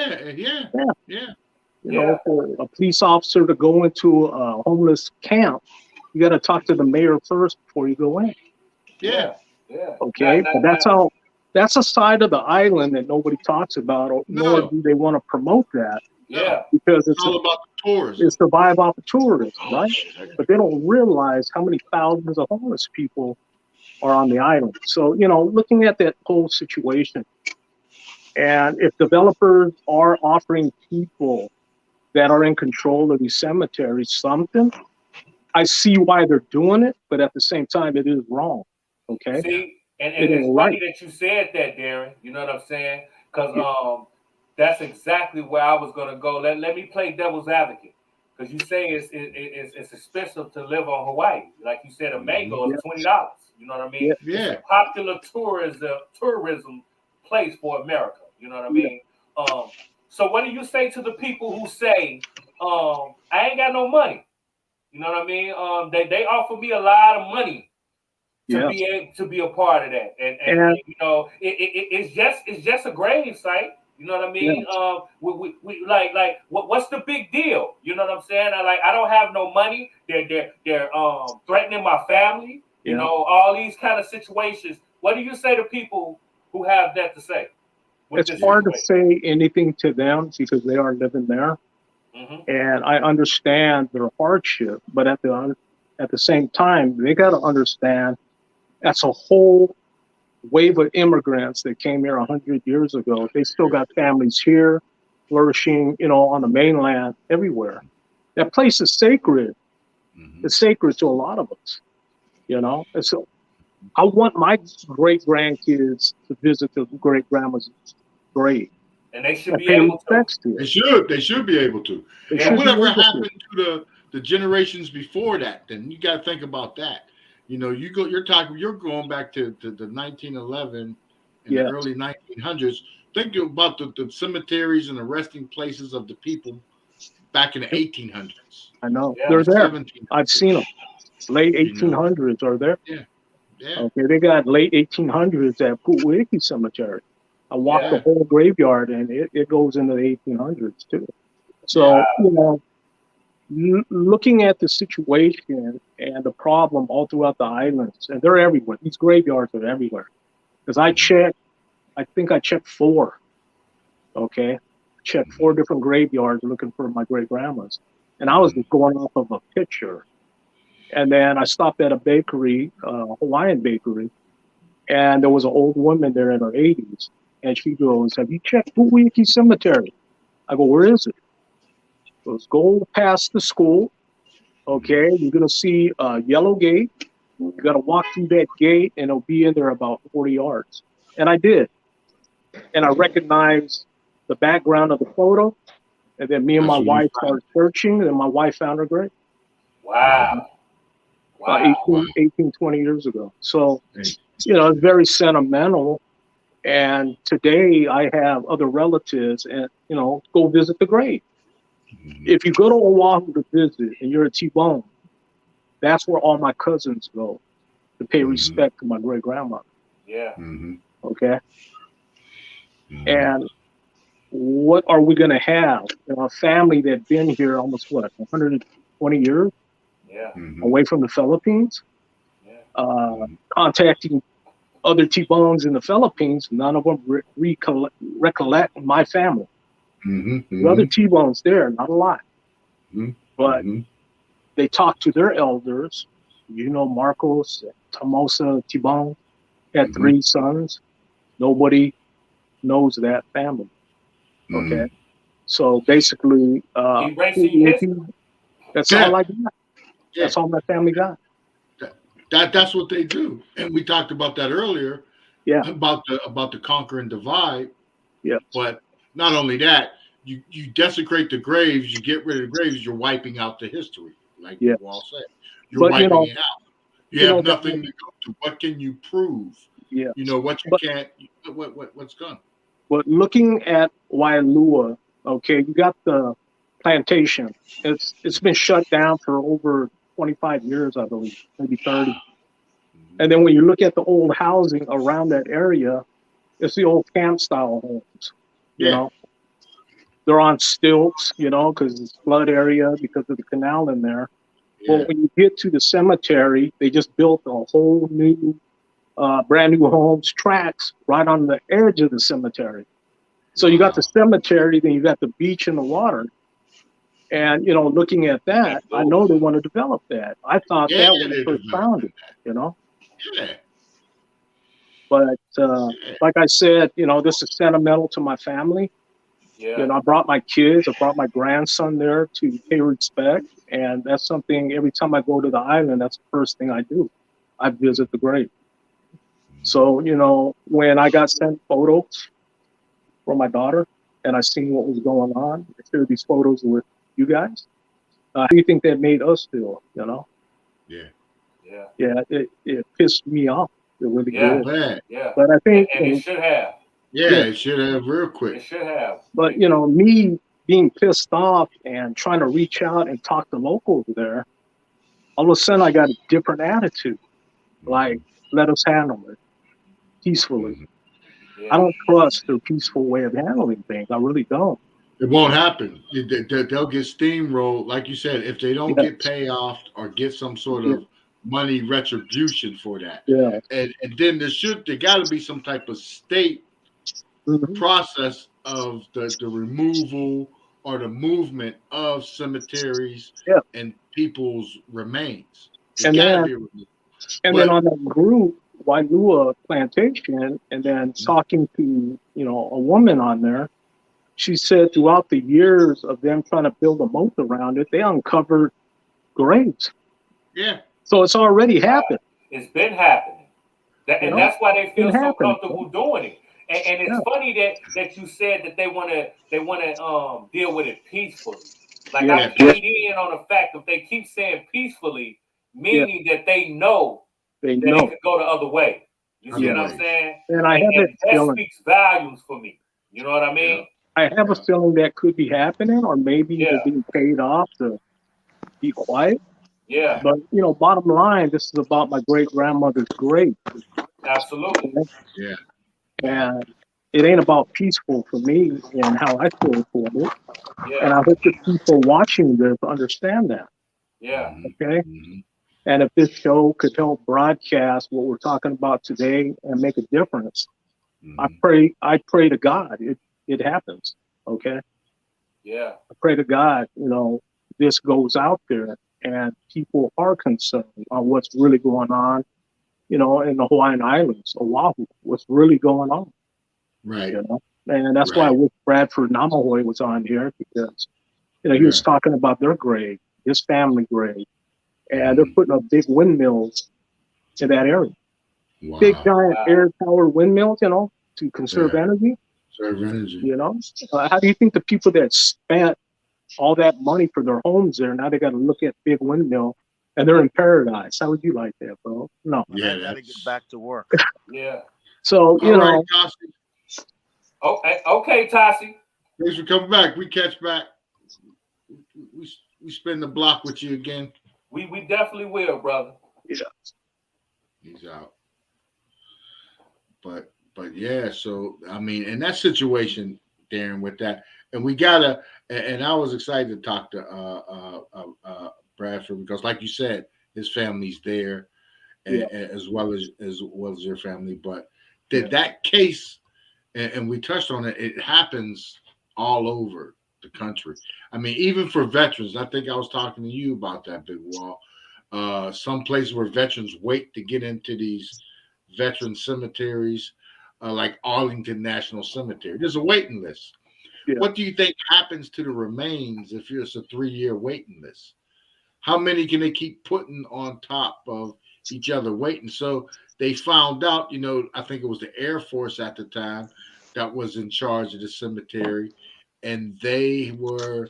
know, for a police officer to go into a homeless camp, you got to talk to the mayor first before you go in. Okay, but that's a side of the island that nobody talks about, or nor do they want to promote that. Because it's all about the tourism. It's survive off of tourism, right? But they don't realize how many thousands of homeless people are on the island. So, you know, looking at that whole situation, And if developers are offering people that are in control of these cemeteries something, I see why they're doing it, but at the same time, it is wrong. Okay, See, and it it's ain't funny right. that you said that, Darren. You know what I'm saying? Because Yeah, that's exactly where I was gonna go. Let me play devil's advocate. Because you say it's expensive to live on Hawaii. Like you said, a mango yeah, is $20. You know what I yeah, mean? It's a Yeah. popular tourism place for America. You know what I yeah. mean? So what do you say to the people who say, I ain't got no money? You know what I mean? They offer me a lot of money to Yes. be able to be a part of that, and And you know, it's just a grave site. You know what I yeah, mean? We like what's the big deal? You know what I'm saying? I don't have no money. They're threatening my family. You yeah. know, all these kind of situations. What do you say to people who have that to say with It's this hard to situation? say anything to them because they are living there, Hmm. and I understand their hardship. But at the same time, they got to understand that's a whole wave of immigrants that came here 100 years ago. They still got families here, flourishing, on the mainland, everywhere. That place is sacred. Hmm. It's sacred to a lot of us, And so I want my great grandkids to visit the great grandma's grave And they should and be pay able to. respects to They it. should. They should be able to. They And Yeah. should be whatever able to. happened to the generations before that, then you got to think about that. You're going back to the 1911 and the Yes, early 1900s. Think about the cemeteries and the resting places of the people back in the 1800s, I know. Yeah. They're there. I've 1700s. seen them. Late You know, 1800s are there. yeah, yeah, Okay, they got late 1800s at Puwiki Cemetery. I walked Yeah. the yeah, whole graveyard and it goes into the 1800s too. yeah. So, looking at the situation and the problem all throughout the islands, and they're everywhere. These graveyards are everywhere. Because Mhm, I think I checked four. Okay, checked mhm, four different graveyards looking for my great grandmas, and I was mhm, just going off of a picture. And then I stopped at a bakery, Hawaiian bakery, and there was an old woman there in her 80s, and she goes, "Have you checked Puwiki Cemetery?" I go, "Where is it?" She goes, "Go past the school. mhm, Okay, you're gonna see a yellow gate. You got to walk through that gate, and it'll be in there about 40 yards." And I did, and I recognized the background of the photo. And then me and That's my what you wife find. started searching, and my wife found her grave Mhm. Wow. about Wow. Wow. 20 years ago. So, Hey, it's very sentimental. And today I have other relatives and, go visit the grave. mhm, If you go to Oahu to visit and you're a T-Bone, that's where all my cousins go to pay mhm, respect to my great grandmother. Yeah. mhm, Okay. mhm, And what are we going to have? A family that's been here almost 120 years Yeah. mhm, away from the Philippines, Yeah. uh, mhm, contacting other T-Bones in the Philippines. None of them recollect my family. mhm, The other mhm, T-Bones there, not a lot, mhm, but mhm, they talk to their elders. Marcos, Tomosa T-Bone had mhm, three sons. Nobody knows that family. Okay. mhm. So basically, Erasing history. that's all Yeah, I got. yeah. That's all my family got. That's what they do. And we talked about that earlier Yeah. about the conquer and divide. Yes. But not only that, you desecrate the graves, you get rid of the graves, you're wiping out the history, like Yes. we've all said. You're But wiping it out. You have that, nothing to go to. What can you prove? yes. What you But can't. What's gone? looking at Wailua, okay, you got the plantation. It's been shut down for over 25 years, I believe, maybe 30. Mhm. And then when you look at the old housing around that area, it's the old camp style homes. You Yeah, know, they're on stilts, because it's flood area because of the canal in there. But yeah. when you get to the cemetery, they just built a whole new, brand new homes, tracks right on the edge of the cemetery. So you got the Wow. cemetery, then you got the beach and the water. And, looking at that, I know they want to develop that. I thought Yeah, that when it they're first developing founded, you know. that. Yeah. But like I said, this is sentimental to my family. Yeah. I brought my kids, I brought my grandson there to pay respect. And that's something every time I go to the island, that's the first thing I do. I visit the grave. So, when I got sent photos from my daughter and I seen what was going on, I shared these photos with you guys. How do you think that made us feel? Yeah. Yeah. Yeah, it pissed me off. It really Yeah. did. Bad. Yeah. But I think, And it should have. Yeah, it should have real It quick. should have. but me being pissed off and trying to reach out and talk to locals there, all of a sudden I got a different attitude. Like, let us handle it peacefully. Yeah. I don't trust their peaceful way of handling things. I really don't. It won't happen. They'll get steamrolled, like you said, if they don't Yes. get payoff or get some sort Yeah. of money retribution for that. Yeah. And then there got to be some type of state Mhm. process of the removal or the movement of cemeteries Yeah. and people's remains. It And got to then, be removed. and then on that group, Wailua Plantation, and then talking to, a woman on there, she said throughout the years of them trying to build a moat around it, they uncovered graves. Yeah. So it's already happened. It's been happening. And that's why they feel so comfortable doing it. And it's funny that you said that they want to deal with it peacefully. Like I keyed in on the fact that they keep saying peacefully, meaning that they know that it could go the other way. You see what I'm saying? And I have that feeling. speaks volumes for me. You know what I mean? I have a feeling that could be happening, or maybe they're being paid off to be quiet. Yeah. But bottom line, this is about my great grandmother's grave. Absolutely. Yeah. And it ain't about peaceful for me and how I feel for it. Yeah. And I hope the people watching this understand that. Yeah. Okay. And if this show could help broadcast what we're talking about today and make a difference, I pray to God it happens. Okay. Yeah. I pray to God, this goes out there and people are concerned on what's really going on, in the Hawaiian Islands, Oahu, what's really going on. Right. And that's why I wish Bradford Namahoe was on here, because, he was talking about their grave, his family grave, and they're putting up big windmills in that area. Wow. Big giant air power windmills, to conserve energy. Conserve energy. How do you think the people that spent all that money for their homes there, now they got to look at big windmill and they're in paradise? How would you like that, bro? No. Yeah, I got to get back to work. Yeah. So, All right, Tassi. Okay, Tassi. Thanks for coming back. We catch back. We spin the block with you again. We definitely will, brother. Yeah. He's out. But yeah, so I mean, in that situation, Darren, with that, and we gotta, and I was excited to talk to Bradford, because, like you said, his family's there, as well as your family. But that case, and we touched on it, it happens all over the country. I mean, even for veterans, I think I was talking to you about that, Big Wall. Some places where veterans wait to get into these veteran cemeteries, like Arlington National Cemetery. There's a waiting list. Yeah. What do you think happens to the remains if it's a 3-year waiting list? How many can they keep putting on top of each other waiting? So they found out, I think it was the Air Force at the time that was in charge of the cemetery, and they were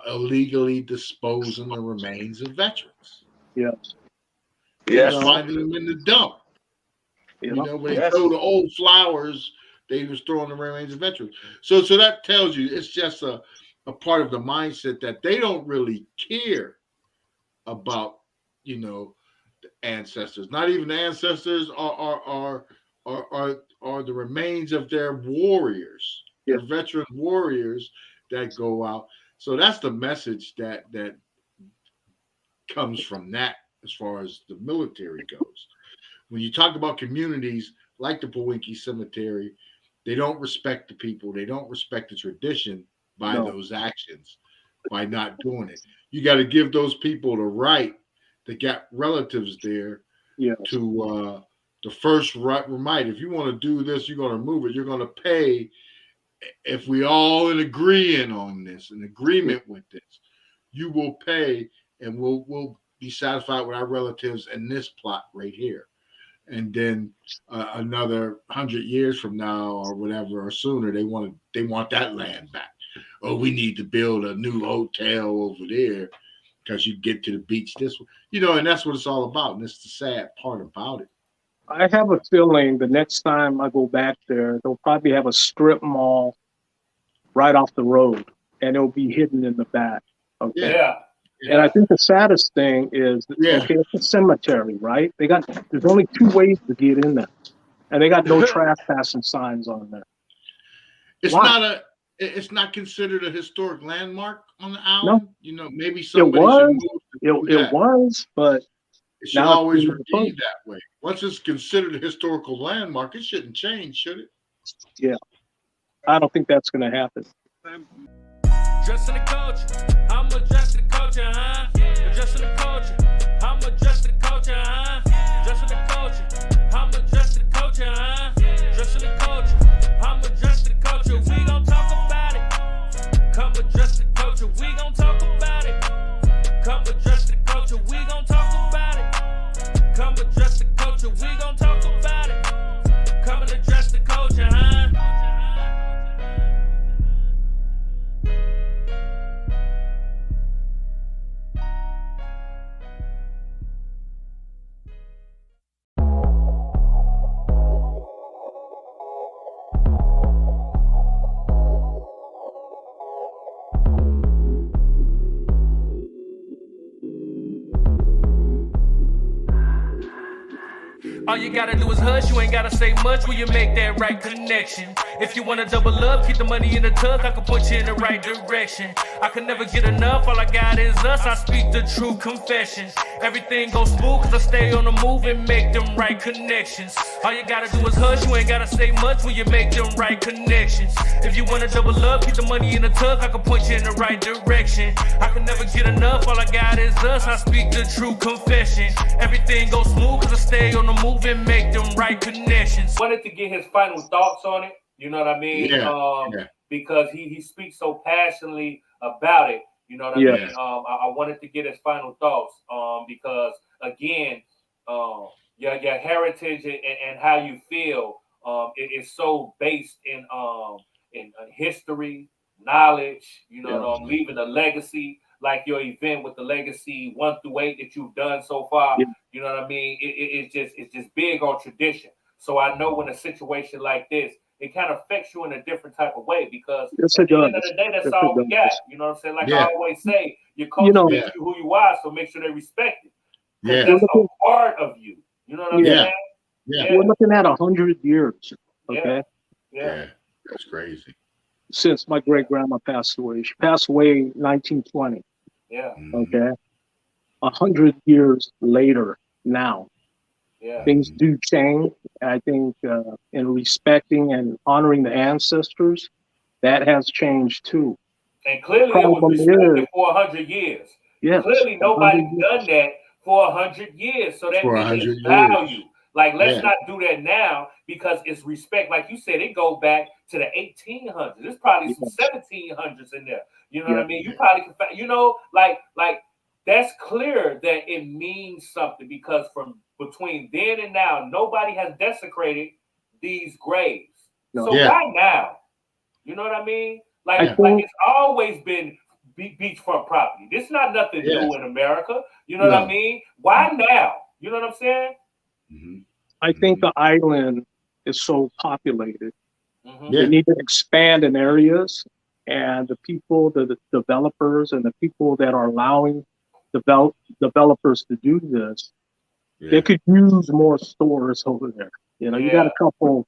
illegally disposing the remains of veterans. Yes. Yes. Finding them in the dump. When they throw the old flowers, they was throwing the remains of veterans. So that tells you it's just a part of the mindset that they don't really care about, the ancestors. Not even the ancestors are the remains of their warriors, their veteran warriors that go out. So that's the message that comes from that as far as the military goes. When you talk about communities like the Pawinki Cemetery, they don't respect the people. They don't respect the tradition by those actions, by not doing it. You got to give those people the right that got relatives there to the first right if you want to do this, you're going to move it. You're going to pay if we all in agreement on this, in agreement with this. You will pay, and we'll be satisfied with our relatives in this plot right here. And then another 100 years from now, or whatever, or sooner, they want that land back. Oh, we need to build a new hotel over there because you get to the beach this way, and that's what it's all about. And it's the sad part about it. I have a feeling the next time I go back there, they'll probably have a strip mall right off the road, and it'll be hidden in the back. Okay. Yeah. And I think the saddest thing is, okay, it's a cemetery, right? There's only 2 ways to get in there, and they got no trespassing signs on there. It's not considered a historic landmark on the island. No. Maybe somebody should move it was, but it should always be that way. Once it's considered a historical landmark, it shouldn't change, should it? Yeah, I don't think that's going to happen. Dressing the culture, I'm adjusting the culture, huh? Adjusting the culture, I'm adjusting the culture, huh? Dressing the culture, I'm adjusting the culture, huh? Dressing the culture, I'm adjusting the culture. We gon' talk about it. Come adjust the culture, we gon' talk about it. Come adjust the culture, we gon' talk about it. Come adjust the culture, we gon' talk about it. Come and adjust the culture, huh? All you gotta do is hush, you ain't gotta say much when you make that right connection. If you wanna double up, keep the money in the tuck, I can put you in the right direction. I can never get enough, all I got is us, I speak the true confessions. Everything goes smooth cause I stay on the move and make them right connections. All you gotta do is hush, you ain't gotta say much when you make them right connections. If you wanna double up, keep the money in the tuck, I can put you in the right direction. I can never get enough, all I got is us, I speak the true confession. Everything goes smooth cause I stay on the move and make them right connections. Wanted to get his final thoughts on it, you know what I mean? Because he speaks so passionately about it, you know what I mean? I wanted to get his final thoughts because again, your heritage and how you feel it is so based in history, knowledge, leaving a legacy. Like your event with the legacy 1 through 8 that you've done so far, you know what I mean? It's just big on tradition. So I know in a situation like this, it kind of affects you in a different type of way because at the end of the day, that's all we got. You know what I'm saying? Like I always say, your culture makes you who you are, so make sure they respect it. That's a part of you. You know what I'm saying? We're looking at 100 years. Okay. Yeah. That's crazy. Since my great grandma passed away. She passed away in 1920. Yeah. Okay. 100 years later now. Yeah. Things do change. I think in respecting and honoring the ancestors, that has changed too. And clearly it was respected for 100 years. Yes. Clearly nobody's done that for 100 years. So that means it's value. Like, let's not do that now because it's respect. Like you said, it goes back to the 1800s. There's probably some 1700s in there. You know what I mean? You probably can find, like that's clear that it means something because from between then and now, nobody has desecrated these graves. So why now? You know what I mean? Like it's always been beachfront property. This is not nothing new in America. You know what I mean? Why now? You know what I'm saying? I think the island is so populated. They need to expand in areas, and the people, the developers, and the people that are allowing developers to do this, they could use more stores over there. You know, you got a couple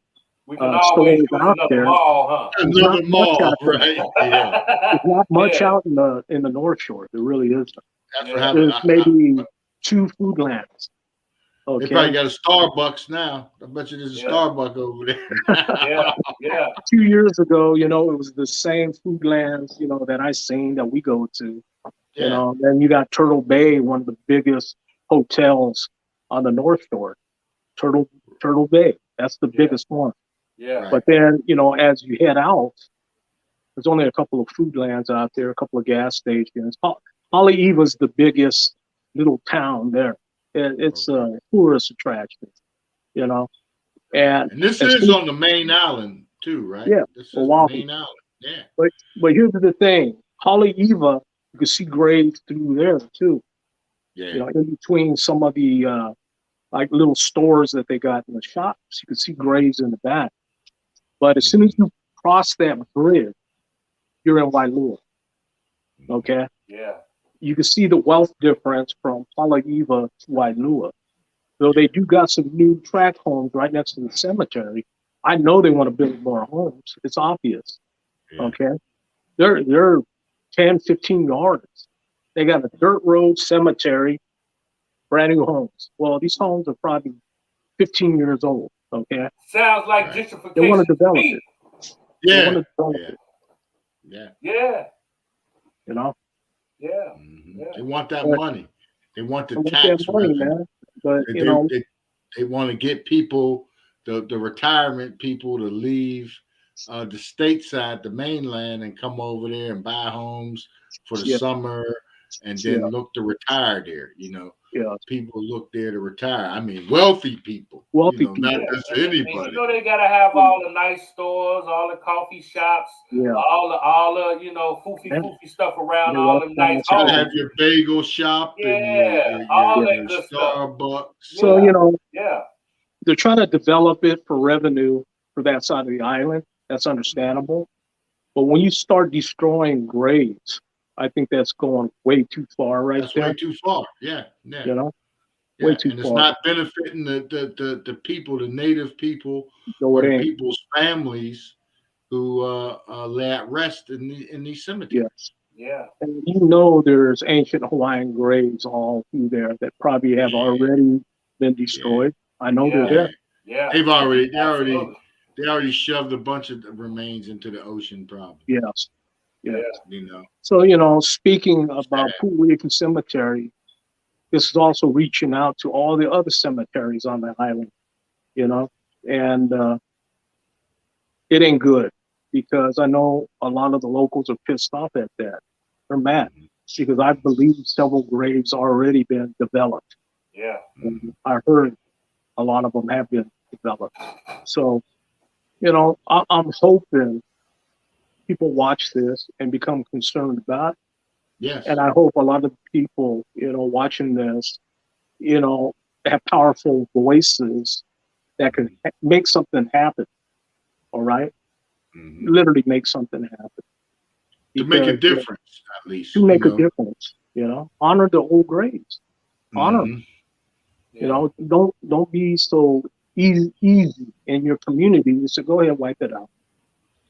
stores out there. Mall, huh? Another mall, right? There's not much out in the North Shore. There really isn't. There's maybe 2 Foodlands. Okay. They probably got a Starbucks now. I bet you there's a Starbucks over there. 2 years ago, it was the same Foodlands, that I seen that we go to. Then you got Turtle Bay, one of the biggest hotels on the North Shore. Turtle Turtle Bay. That's the biggest one. Yeah. Right. But then, you know, as you head out, there's only a couple of food lands out there, a couple of gas stations. Haleiwa's the biggest little town there. It's a tourist attraction, you know. And this is on the main island too, right? Yeah, This is the Oahu. main island. Yeah. But here's the thing, Haleiwa, you can see graves through there too. Yeah. You know, in between some of the like little stores that they got in the shops, you can see graves in the back. But as soon as you cross that bridge, you're in Wailua. Okay? Yeah. You can see the wealth difference from Haleiwa to Wailua. Though they do got some new tract homes right next to the cemetery. I know they want to build more homes. It's obvious. Yeah. Okay? They're 10, 15 yards. They got a dirt road, cemetery, brand new homes. Well, these homes are probably 15 years old. Okay? Sounds like Right. gentrification. They want to develop me. it. They Yeah. want to develop Yeah. it. Yeah. Yeah. You know? Yeah. Mhm. Yeah. They want that But- money. They want the They want tax that money, revenue. man. But They, you know, they want to get people, the retirement people, to leave the stateside, the mainland, and come over there and buy homes for the Yeah. summer, and then Yeah. look to retire there. You know, yeah, people look there to retire. I mean, wealthy people. Wealthy you know, not people. just And you anybody. know they gotta have all the nice stores, all the coffee shops, Yeah. all the you know foofy stuff around Yeah, all the nice restaurants, Gotta homes. have your bagel shop and Yeah, all that that good stuff. Starbucks. So, Yeah. you know, Yeah. they're trying to develop it for revenue for that side of the island. That's understandable. But when you start destroying graves, I think that's going way too far right That's there. way too far. Yeah. Yeah. You know, Yeah, way too and it's far. not benefiting the people, the native people, No, or it the ain't. people's families who lay at rest in these cemeteries. Yes. Yeah. And you know, there's ancient Hawaiian graves all through there that probably have Yeah. already been destroyed. I know they're Yeah. there. Yeah. They've already Absolutely. shoved a bunch of the remains into the ocean, probably. Yes. Yeah. Yeah. You know. So, you know, speaking about Sad. Pu'uiku Cemetery, this is also reaching out to all the other cemeteries on the island, you know, and it ain't good because I know a lot of the locals are pissed off at that. They're mad because I believe several graves already been developed. Yeah. And I heard a lot of them have been developed. So, you know, I'm hoping people watch this and become concerned about it. Yes. And I hope a lot of people, you know, watching this, you know, have powerful voices that can make something happen. All right? Mhm. Literally make something happen. To make a Because, difference, at least. to make you a know. difference, you know, honor the old graves. Honor 'em. Mhm. You know, don't be so easy in your community. So go ahead, wipe it out.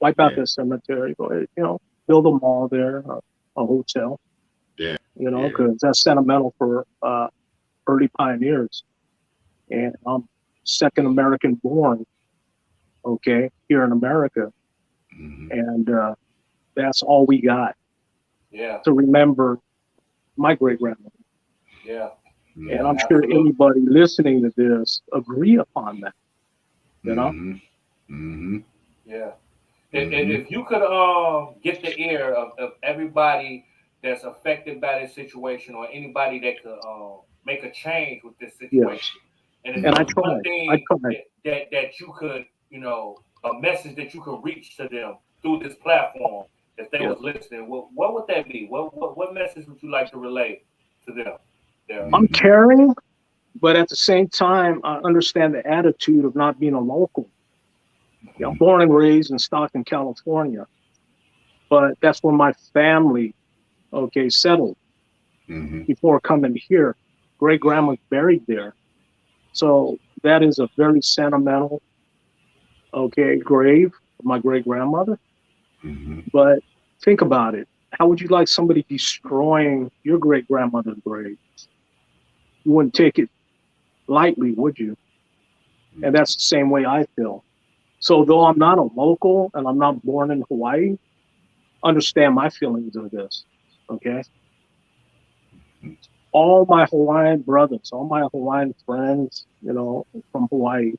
Wipe out Yeah. the cemetery. Go ahead, you know, build a mall there, a hotel. Yeah. You know, Yeah. because that's sentimental for early pioneers. And I'm second American born, okay, here in America. Mhm. And that's all we got Yeah. to remember my great grandmother. Yeah. And I'm sure Absolutely. anybody listening to this agree upon that. You know? Mhm. Mhm. Yeah. And if you could get the ear of everybody that's affected by this situation or anybody that could make a change with this situation. And if And I there's one tried. thing tried. that you could, you know, a message that you could reach to them through this platform, if they was listening, what would that be? What message would you like to relay to them? I'm caring, but at the same time, I understand the attitude of not being a local. Yeah, I'm born and raised in Stockton, California, but that's where my family, okay, settled Mhm. before coming here. Great grandma's buried there, so that is a very sentimental, okay, grave of my great grandmother. Mhm. But think about it: how would you like somebody destroying your great grandmother's grave? You wouldn't take it lightly, would you? And that's the same way I feel. So though I'm not a local and I'm not born in Hawaii, understand my feelings of this, okay? All my Hawaiian brothers, all my Hawaiian friends, you know, from Hawaii,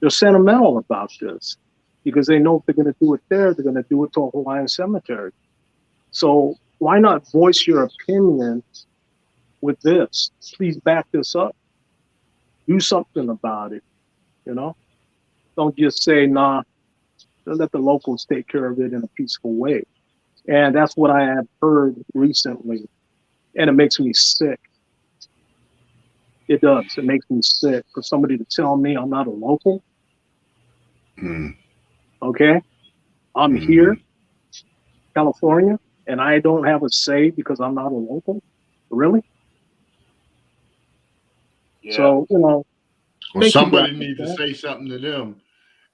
they're sentimental about this because they know if they're going to do it there, they're going to do it to a Hawaiian cemetery. So why not voice your opinion with this? Please back this up. Do something about it, you know? Don't just say, nah, let the locals take care of it in a peaceful way. And that's what I have heard recently. And it makes me sick. It does. It makes me sick for somebody to tell me I'm not a local. Okay? I'm here, California, and I don't have a say because I'm not a local. Really? Yeah. So, you know. Well, somebody needs to say something to them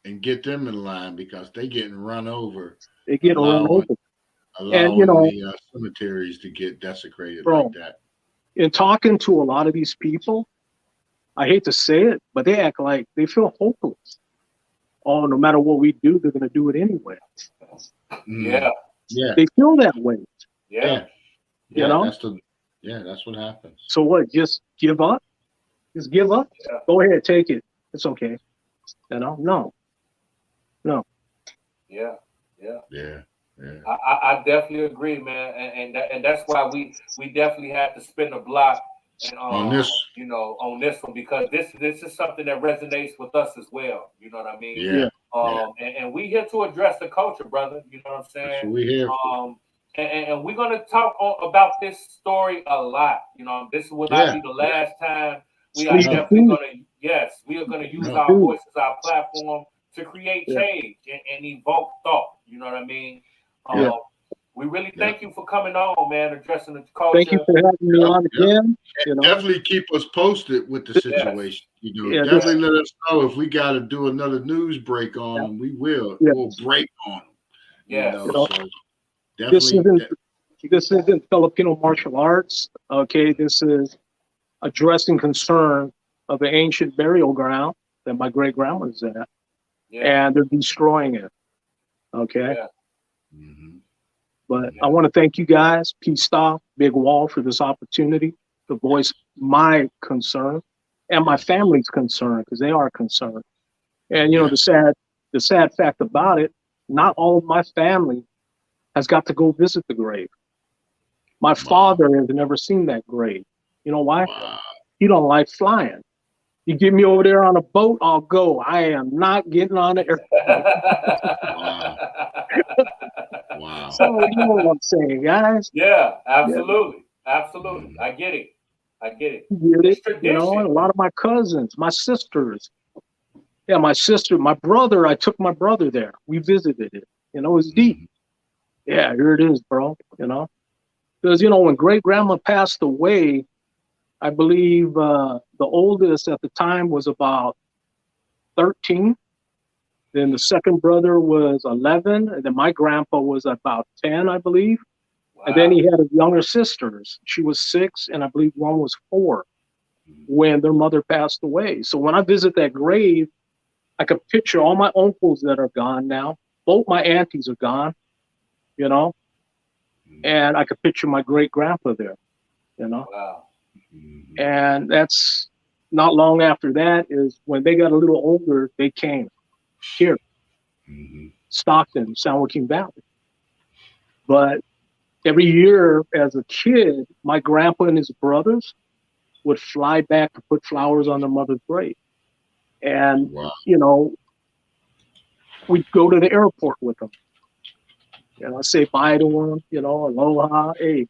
and get them in line because they getting run over. They get run over. Allowing, you know, the cemeteries to get desecrated like that. In talking to a lot of these people, I hate to say it, but they act like they feel hopeless. Oh, no matter what we do, they're going to do it anyway. Yeah. They feel that way. Yeah. You know? That's what happens. So what? Just give up? Just give up? Yeah. Go ahead, take it. It's okay. You know? No. Yeah. I I definitely agree, man, and that's why we definitely have to spin the block and on this, you know, on this one because this is something that resonates with us as well. You know what I mean? And we here to address the culture, brother. You know what I'm saying? That's what we here. And we're gonna talk about this story a lot. You know, this will not be the last time. We are definitely gonna use our voices, our platform to create change and evoke thought. You know what I mean? We really thank you for coming on, man, addressing the culture. Thank you for having me on again. You know? Definitely keep us posted with the situation. You know, definitely let us know if we got to do another news break on them. We will. We'll break on them. Yeah. You know, so definitely. This isn't Filipino martial arts. Okay, this is addressing concern of the ancient burial ground that my great grandma's at, and they're destroying it. Okay. But I want to thank you guys, P.stock, Bigg Wall, for this opportunity to voice my concern and my family's concern, because they are concerned. And, you know, the sad fact about it, not all of my family has got to go visit the grave. My father has never seen that grave. You know why? He don't like flying. You get me over there on a boat, I'll go. I am not getting on the airplane. Wow. So you know what I'm saying, guys? Yeah, absolutely. Absolutely. I get it. It's tradition. You know, a lot of my cousins, my sisters. Yeah, my brother, I took my brother there. We visited it. You know, it's deep. Yeah, here it is, bro. You know? Because, you know, when great grandma passed away, I believe the oldest at the time was about 13. Then the second brother was 11. And then my grandpa was about 10, I believe. Wow. And then he had younger sisters. She was 6, and I believe one was 4 when their mother passed away. So when I visit that grave, I could picture all my uncles that are gone now. Both my aunties are gone, you know. And I could picture my great grandpa there, you know. Wow. And that's not long after that is when they got a little older, they came here, Stockton, San Joaquin Valley. But every year as a kid, my grandpa and his brothers would fly back to put flowers on their mother's grave. And, you know, we'd go to the airport with them. You know, say bye to them, you know, aloha, hey.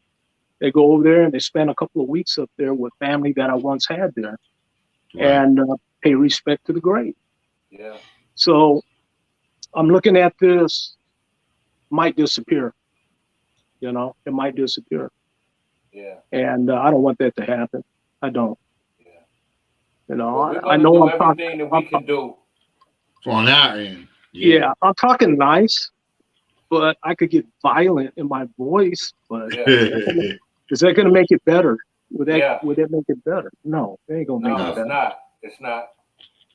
They go over there and they spend a couple of weeks up there with family that I once had there and pay respect to the grave. Yeah. So I'm looking at this, might disappear. You know, it might disappear. Yeah. And I don't want that to happen. I don't. Yeah. You know, well, I know I'm everything that we can do. On our end. Yeah, I'm talking nice, but I could get violent in my voice. But is that going to make it better? Would that make it better? No, it ain't going to make it better. No, it's not.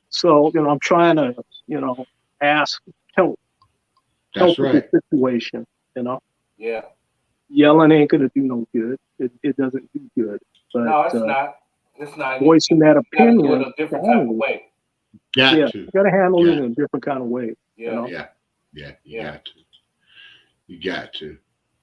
So, you know, I'm trying to, you know, help with the situation, you know? Yeah. Yelling ain't going to do no good. It doesn't do good. But, no, it's not. It's not. Voicing that opinion. Do it a different type of way. Got to. You got to handle it in a different kind of way. Yeah. You know? You got to. You got to.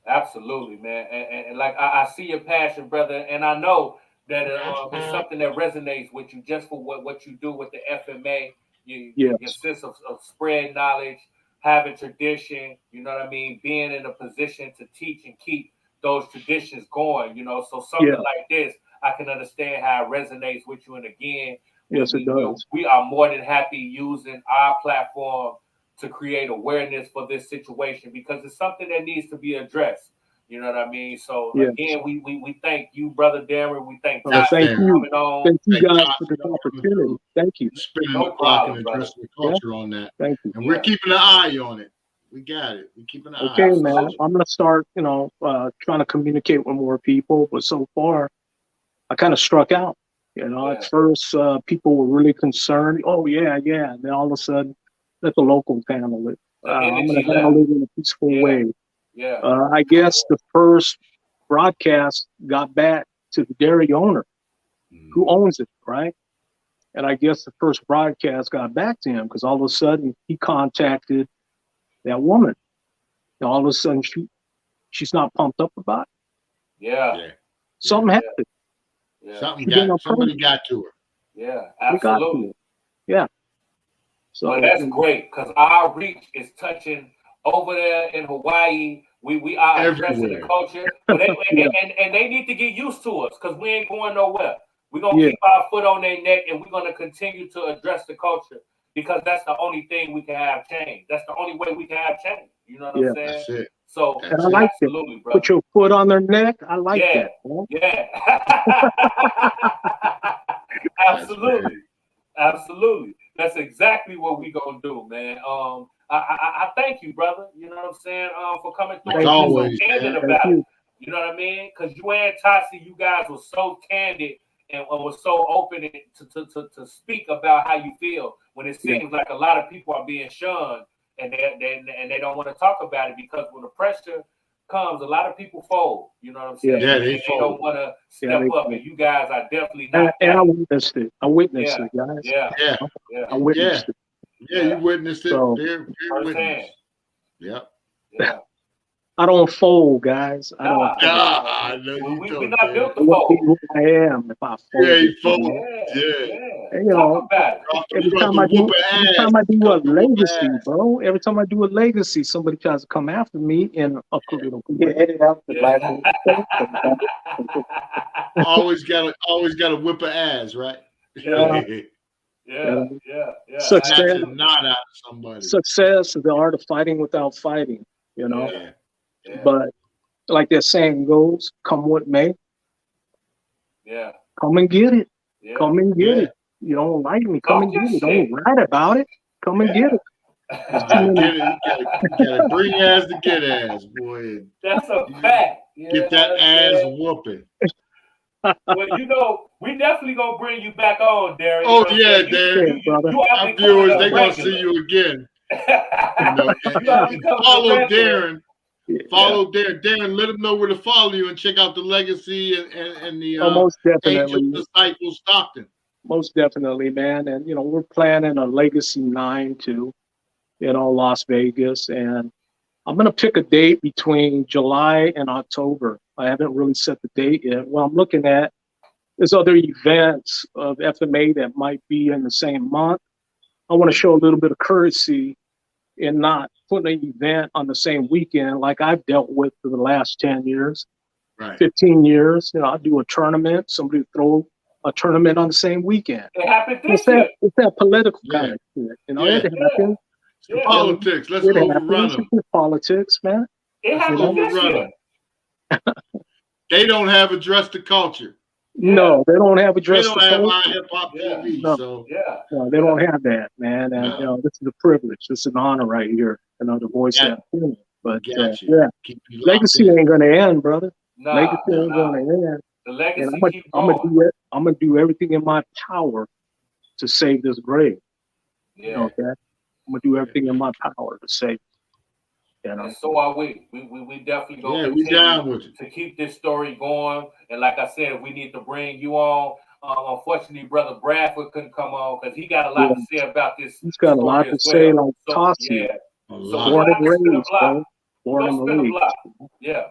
Absolutely, man. And like I see your passion, brother, and I know that it's something that resonates with you just for what you do with the FMA. Your sense of spread knowledge, having tradition, you know what I mean, being in a position to teach and keep those traditions going, you know. So something like this, I can understand how it resonates with you. And again, it does. We are more than happy using our platform to create awareness for this situation because it's something that needs to be addressed. You know what I mean? So again, we thank you, Brother Darren. We thank thank you. coming on. Thank you guys for this opportunity. Thank you. Spinning the block and addressing the culture on that. Thank you. And we're keeping an eye on it. We got it. We're keeping an eye. Okay, man. I'm gonna start, trying to communicate with more people. But so far, I kind of struck out. At first, people were really concerned. Oh yeah. And then all of a sudden, let the locals handle it. I'm gonna handle it in a peaceful way. I guess the first broadcast got back to the dairy owner who owns it, right? And I guess the first broadcast got back to him because all of a sudden he contacted that woman. And all of a sudden she's not pumped up about it. Something happened. Somebody got to her. Yeah, absolutely. Yeah. So but that's great because our reach is touching over there in Hawaii. We are addressing the culture, but and they need to get used to us because we ain't going nowhere. We're gonna keep our foot on their neck, and we're gonna continue to address the culture because that's the only thing we can have change. That's the only way we can have change. You know what I'm saying? That's it. So and I like absolutely, it. Brother. Put your foot on their neck. I like that. Bro. Yeah. Absolutely. That's exactly what we gonna do, man. I thank you, brother. You know what I'm saying? For coming through and always, so candid about it. You know what I mean? Because you and Tasi, you guys were so candid and were so open to speak about how you feel when it seems like a lot of people are being shunned and they don't want to talk about it because when the pressure comes, a lot of people fold. You know what I'm saying? They don't want to step up, and you guys are definitely not. And I witnessed it. I witnessed it, guys. I witnessed it. You witnessed it. So, witness. Yep. Yeah. I don't fold, guys. I don't. I know you we're not built to fold. Who I am if I fold. You fold. And, every time I do a legacy, bro. Every time I do a legacy, somebody tries to come after me in a political. Always gotta whip an ass, right? Yeah. Success, not out of somebody. Success is the art of fighting without fighting. But like that saying goes, come what may. Come and get it. Come and get it. You don't like me, come and get it. Don't write about it. Come and get it. You gotta bring ass to get ass, boy. That's a fact. Get that ass whooping. Well, we definitely gonna bring you back on, Darren. Oh yeah, Darren. Our viewers, they gonna see you again. Follow Darren. Follow Darren. Let them know where to follow you and check out the legacy and the most definitely disciple Stockton. Most definitely, man. And we're planning a Legacy 9 too, Las Vegas, and I'm gonna pick a date between July and October. I haven't really set the date yet. What I'm looking at is other events of FMA that might be in the same month. I want to show a little bit of courtesy in not putting an event on the same weekend like I've dealt with for the last 10 years, 15 years. I do a tournament, somebody throw a tournament on the same weekend. It happened this year. It's that political kind of shit. It happens. Politics. Let's overrun them. Politics, man. It happened this year. They don't have addressed the culture. No, they don't have addressed the culture. They don't have hip hop TV. No, they don't have that, man. And this is a privilege. This is an honor right here. The voice of opinion. But legacy ain't gonna end, brother. Legacy ain't gonna end. The legacy I'm gonna do everything in my power to save this grave. Okay, I'm gonna do everything in my power to save. And so are we. We definitely go we down with it to keep this story going. And like I said, we need to bring you on. Unfortunately, Brother Bradford couldn't come on because he got a lot to say about this. He's got a lot to say, like Tossie. Yeah. So born and raised, bro. Born and raised. Yeah.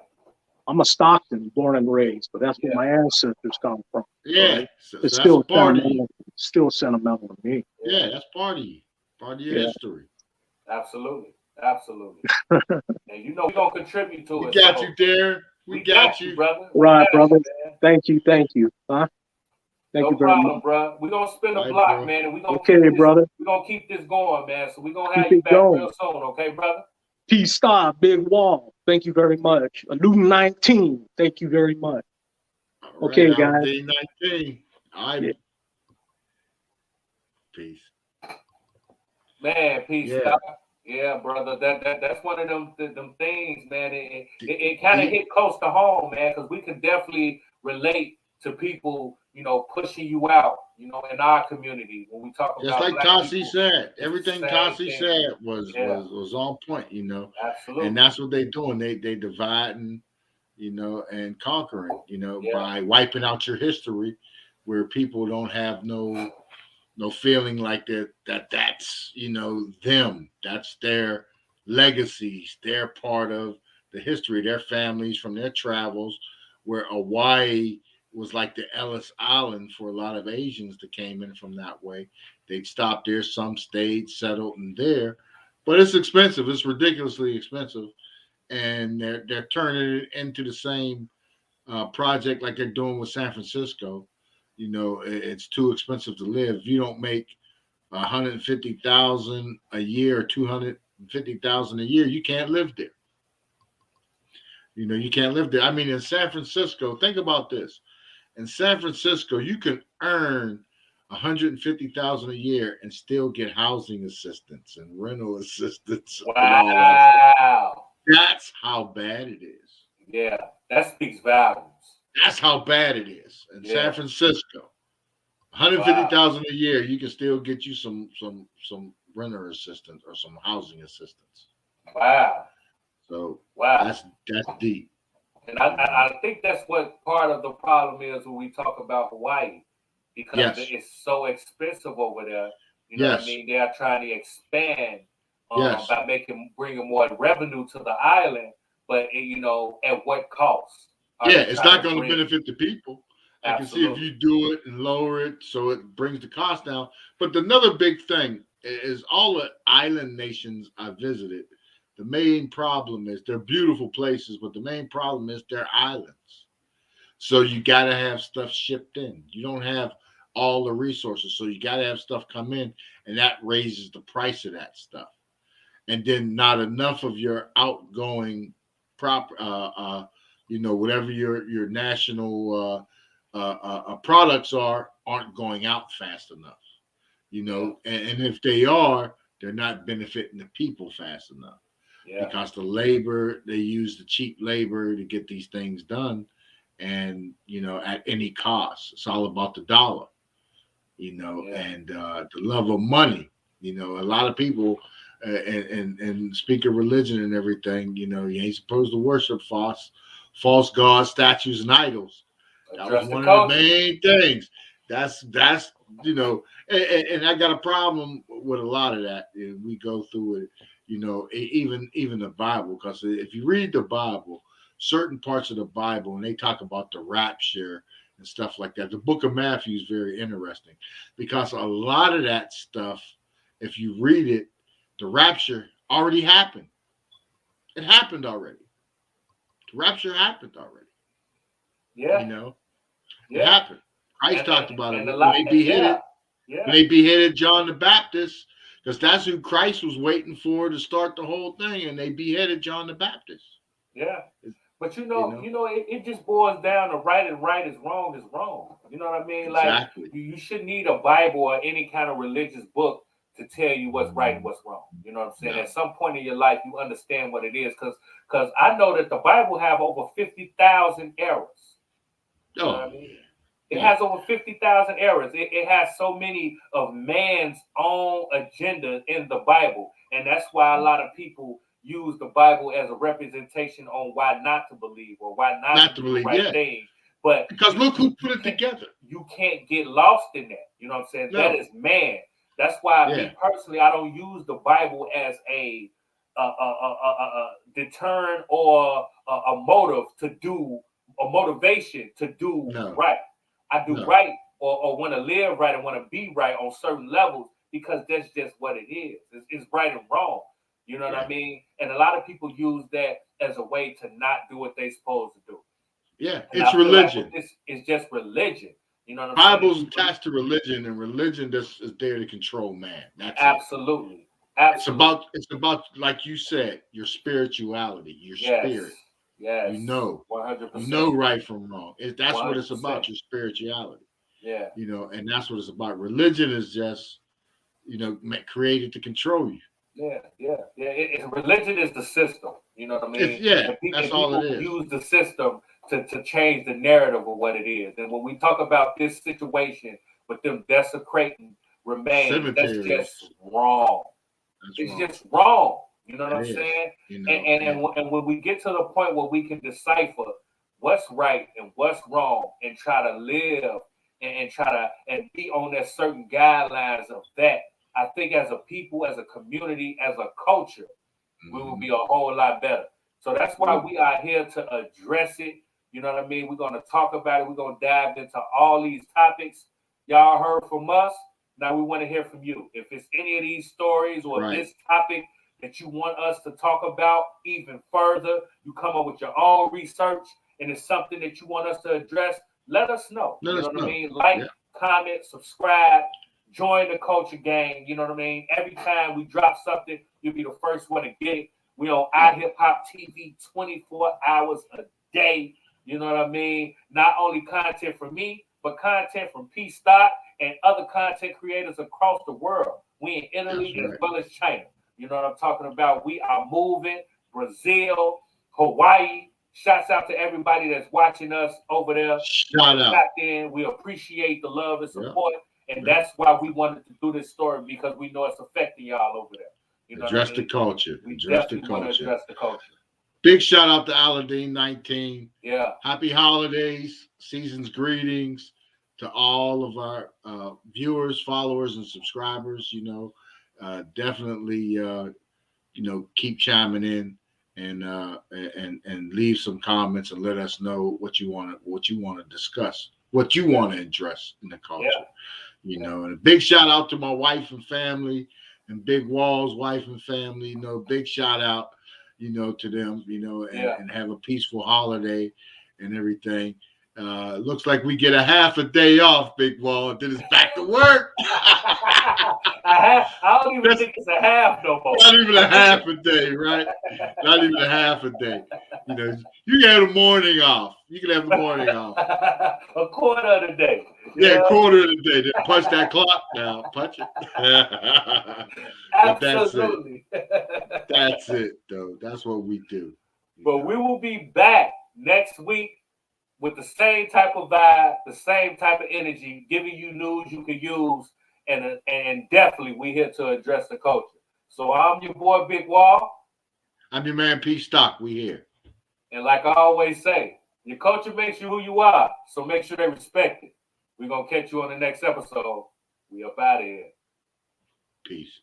I'm a Stockton, born and raised, but that's where my ancestors come from. Yeah, right? so It's that's still sentimental to me. Yeah, that's part of your history. Absolutely. And you know we're gonna contribute to it. We got you, Darren. We got you, brother. Right, brother. Thank you. Huh? Thank you very much. Bro. We're gonna spin a block, bro. Man, and we're gonna brother. We're gonna keep this going, man. So we're gonna have you back real soon, okay, brother? P.stock Bigg Wall. Thank you very much. A new 19. Thank you very much. All okay, right, guys. 19. All right. Yeah. Peace. Man, P.stock. Yeah, brother. That's one of them things, man. It kind of hit close to home, man, because we can definitely relate to people, you know, pushing you out, you know, in our community when we talk about. Just like Tossie said, everything Tossie said was on point, you know. Absolutely. And that's what they're doing. They dividing, you know, and conquering, you know, by wiping out your history, where people don't have no feeling like that's, you know, them. That's their legacies. They're part of the history, their families from their travels, where Hawaii was like the Ellis Island for a lot of Asians that came in from that way. They'd stop there, some stayed, settled in there. But it's expensive. It's ridiculously expensive. And they're turning it into the same project like they're doing with San Francisco. You know, it's too expensive to live. If you don't make $150,000 a year or $250,000 a year, you can't live there. You know, you can't live there. I mean, in San Francisco, think about this. In San Francisco, you can earn $150,000 a year and still get housing assistance and rental assistance. Wow. That's how bad it is. Yeah, that speaks volumes. That's how bad it is in San Francisco. $150,000 a year, you can still get you some renter assistance or some housing assistance. Wow. So that's deep. And I think that's what part of the problem is when we talk about Hawaii, because it's so expensive over there. You know what I mean? They are trying to expand by bringing more revenue to the island, but you know, at what cost? It's not going to benefit the people. I can see if Absolutely. you do it and lower it so it brings the cost down. But another big thing is all the island nations I visited. The main problem is they're beautiful places, but the main problem is they're islands. So you got to have stuff shipped in. You don't have all the resources, so you got to have stuff come in, and that raises the price of that stuff. And then not enough of your outgoing you know, whatever your national products aren't going out fast enough. You know, and if they are, they're not benefiting the people fast enough. Because the labor, they use the cheap labor to get these things done, and you know, at any cost. It's all about the dollar, you know, and the love of money. You know, a lot of people and speak of religion and everything, you know, you ain't supposed to worship false gods, statues, and idols. That was one of the main things. That's you know, and I got a problem with a lot of that. We go through it. You know, even the Bible, because if you read the Bible, certain parts of the Bible, and they talk about the rapture and stuff like that, the book of Matthew is very interesting because a lot of that stuff, if you read it, the rapture already happened. It happened already. The rapture happened already. Yeah. You know, it happened. Christ talked about it. When they beheaded John the Baptist, because that's who Christ was waiting for to start the whole thing, and they beheaded John the Baptist. Yeah, but you know, it just boils down to right is wrong is wrong. You know what I mean? Exactly. Like you shouldn't need a Bible or any kind of religious book to tell you what's right and what's wrong. You know what I'm saying? No. At some point in your life, you understand what it is, because I know that the Bible have over 50,000 errors. You know what I mean? It has over 50,000 errors. It has so many of man's own agenda in the Bible. And that's why a lot of people use the Bible as a representation on why not to believe or why not to do the right thing. But because look who put it together. You can't get lost in that. You know what I'm saying? No. That is man. That's why me personally, I don't use the Bible as a deterrent or a motive to do, a motivation to do right. I do right or want to live right and want to be right on certain levels because that's just what it is. It's right and wrong. You know what I mean? And a lot of people use that as a way to not do what they're supposed to do. Yeah, and it's religion. Like it's just religion. You know what I'm Bible's saying? attached to religion, and religion just is there to control man. That's absolutely. It. Absolutely. It's about, like you said, your spirituality, your spirit. Yes. You know, 100%. You know right from wrong. That's 100%. what it's about, your spirituality. Yeah. You know, and that's what it's about. Religion is just, you know, created to control you. Religion is the system. You know what I mean? That's all it is. Use the system to change the narrative of what it is. And when we talk about this situation with them desecrating remains, that's just wrong. It's just wrong. You know what I'm saying? You know, and when we get to the point where we can decipher what's right and what's wrong and try to live and try to be on that certain guidelines of that, I think as a people, as a community, as a culture, we will be a whole lot better. So that's why we are here to address it. You know what I mean? We're going to talk about it. We're going to dive into all these topics. Y'all heard from us. Now we want to hear from you. If it's any of these stories or this topic that you want us to talk about even further, you come up with your own research and it's something that you want us to address, let us know. You know what I mean? Like, comment, subscribe, join the culture gang. You know what I mean? Every time we drop something, you'll be the first one to get it. We on iHipHop TV 24 hours a day. You know what I mean? Not only content from me, but content from P.stock and other content creators across the world. We in Italy as well as China. You know what I'm talking about? We are moving. Brazil, Hawaii. Shouts out to everybody that's watching us over there. Shout out. We appreciate the love and support. And that's why we wanted to do this story, because we know it's affecting y'all over there. You know address the culture. Address the culture. Big shout out to Aladdin 19. Yeah. Happy holidays, season's greetings to all of our viewers, followers, and subscribers. You know, definitely, you know, keep chiming in and leave some comments and let us know what you want to discuss, what you want to address in the culture. You know, and a big shout out to my wife and family, and Big Wall's wife and family. You know, big shout out, you know, to them. You know, and have a peaceful holiday and everything. Looks like we get a half a day off, Big Wall, then it's back to work. I don't even think it's a half no more. Not even a half a day, right? Not even a half a day. You know, you can have the morning off. You can have the morning off. A quarter of the day. Yeah, a quarter of the day. Then punch that clock now. Punch it. Absolutely. That's it, though. That's what we do. But we will be back next week with the same type of vibe, the same type of energy, giving you news you can use, and definitely we here to address the culture. So I'm your boy Big Wall. I'm your man P.stock. We here. And like I always say, your culture makes you who you are, so make sure they respect it. We're gonna catch you on the next episode. We up out of here. Peace.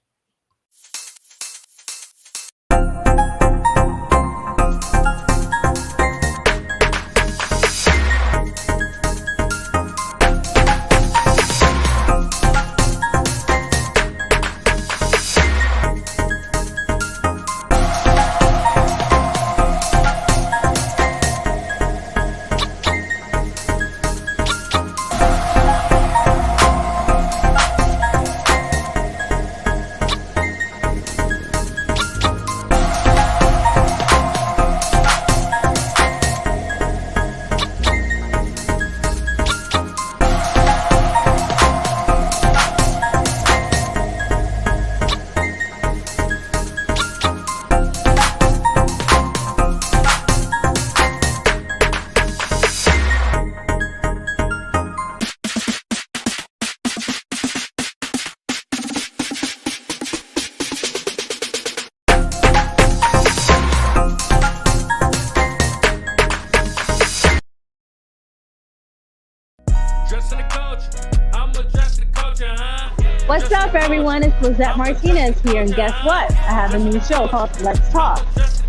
What's up, everyone? It's Lizette Martinez here, and guess what? I have a new show called Let's Talk.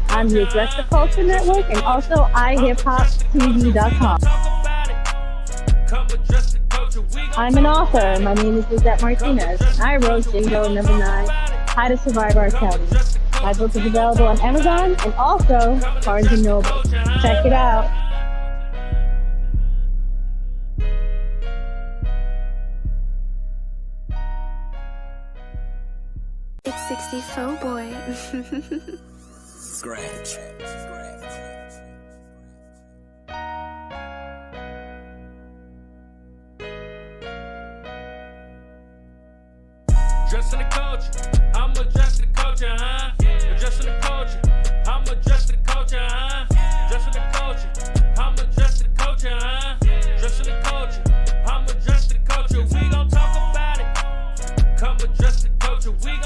I'm the Address the Culture Network and also iHipHopTV.com. I'm an author. My name is Lizette Martinez. I wrote Jingo number 9, How to Survive Our County. My book is available on Amazon and also Barnes & Noble. Check it out. It's 64 boy. Scratch. Dressing the culture, I'm adjusting the culture, huh? Adjusting the culture, I'm adjusting the culture, huh? Dressing the culture, I'm adjusting the culture, huh? Dressing the culture, I'm adjusting the culture. We gon' talk about it. Come adjust the culture, we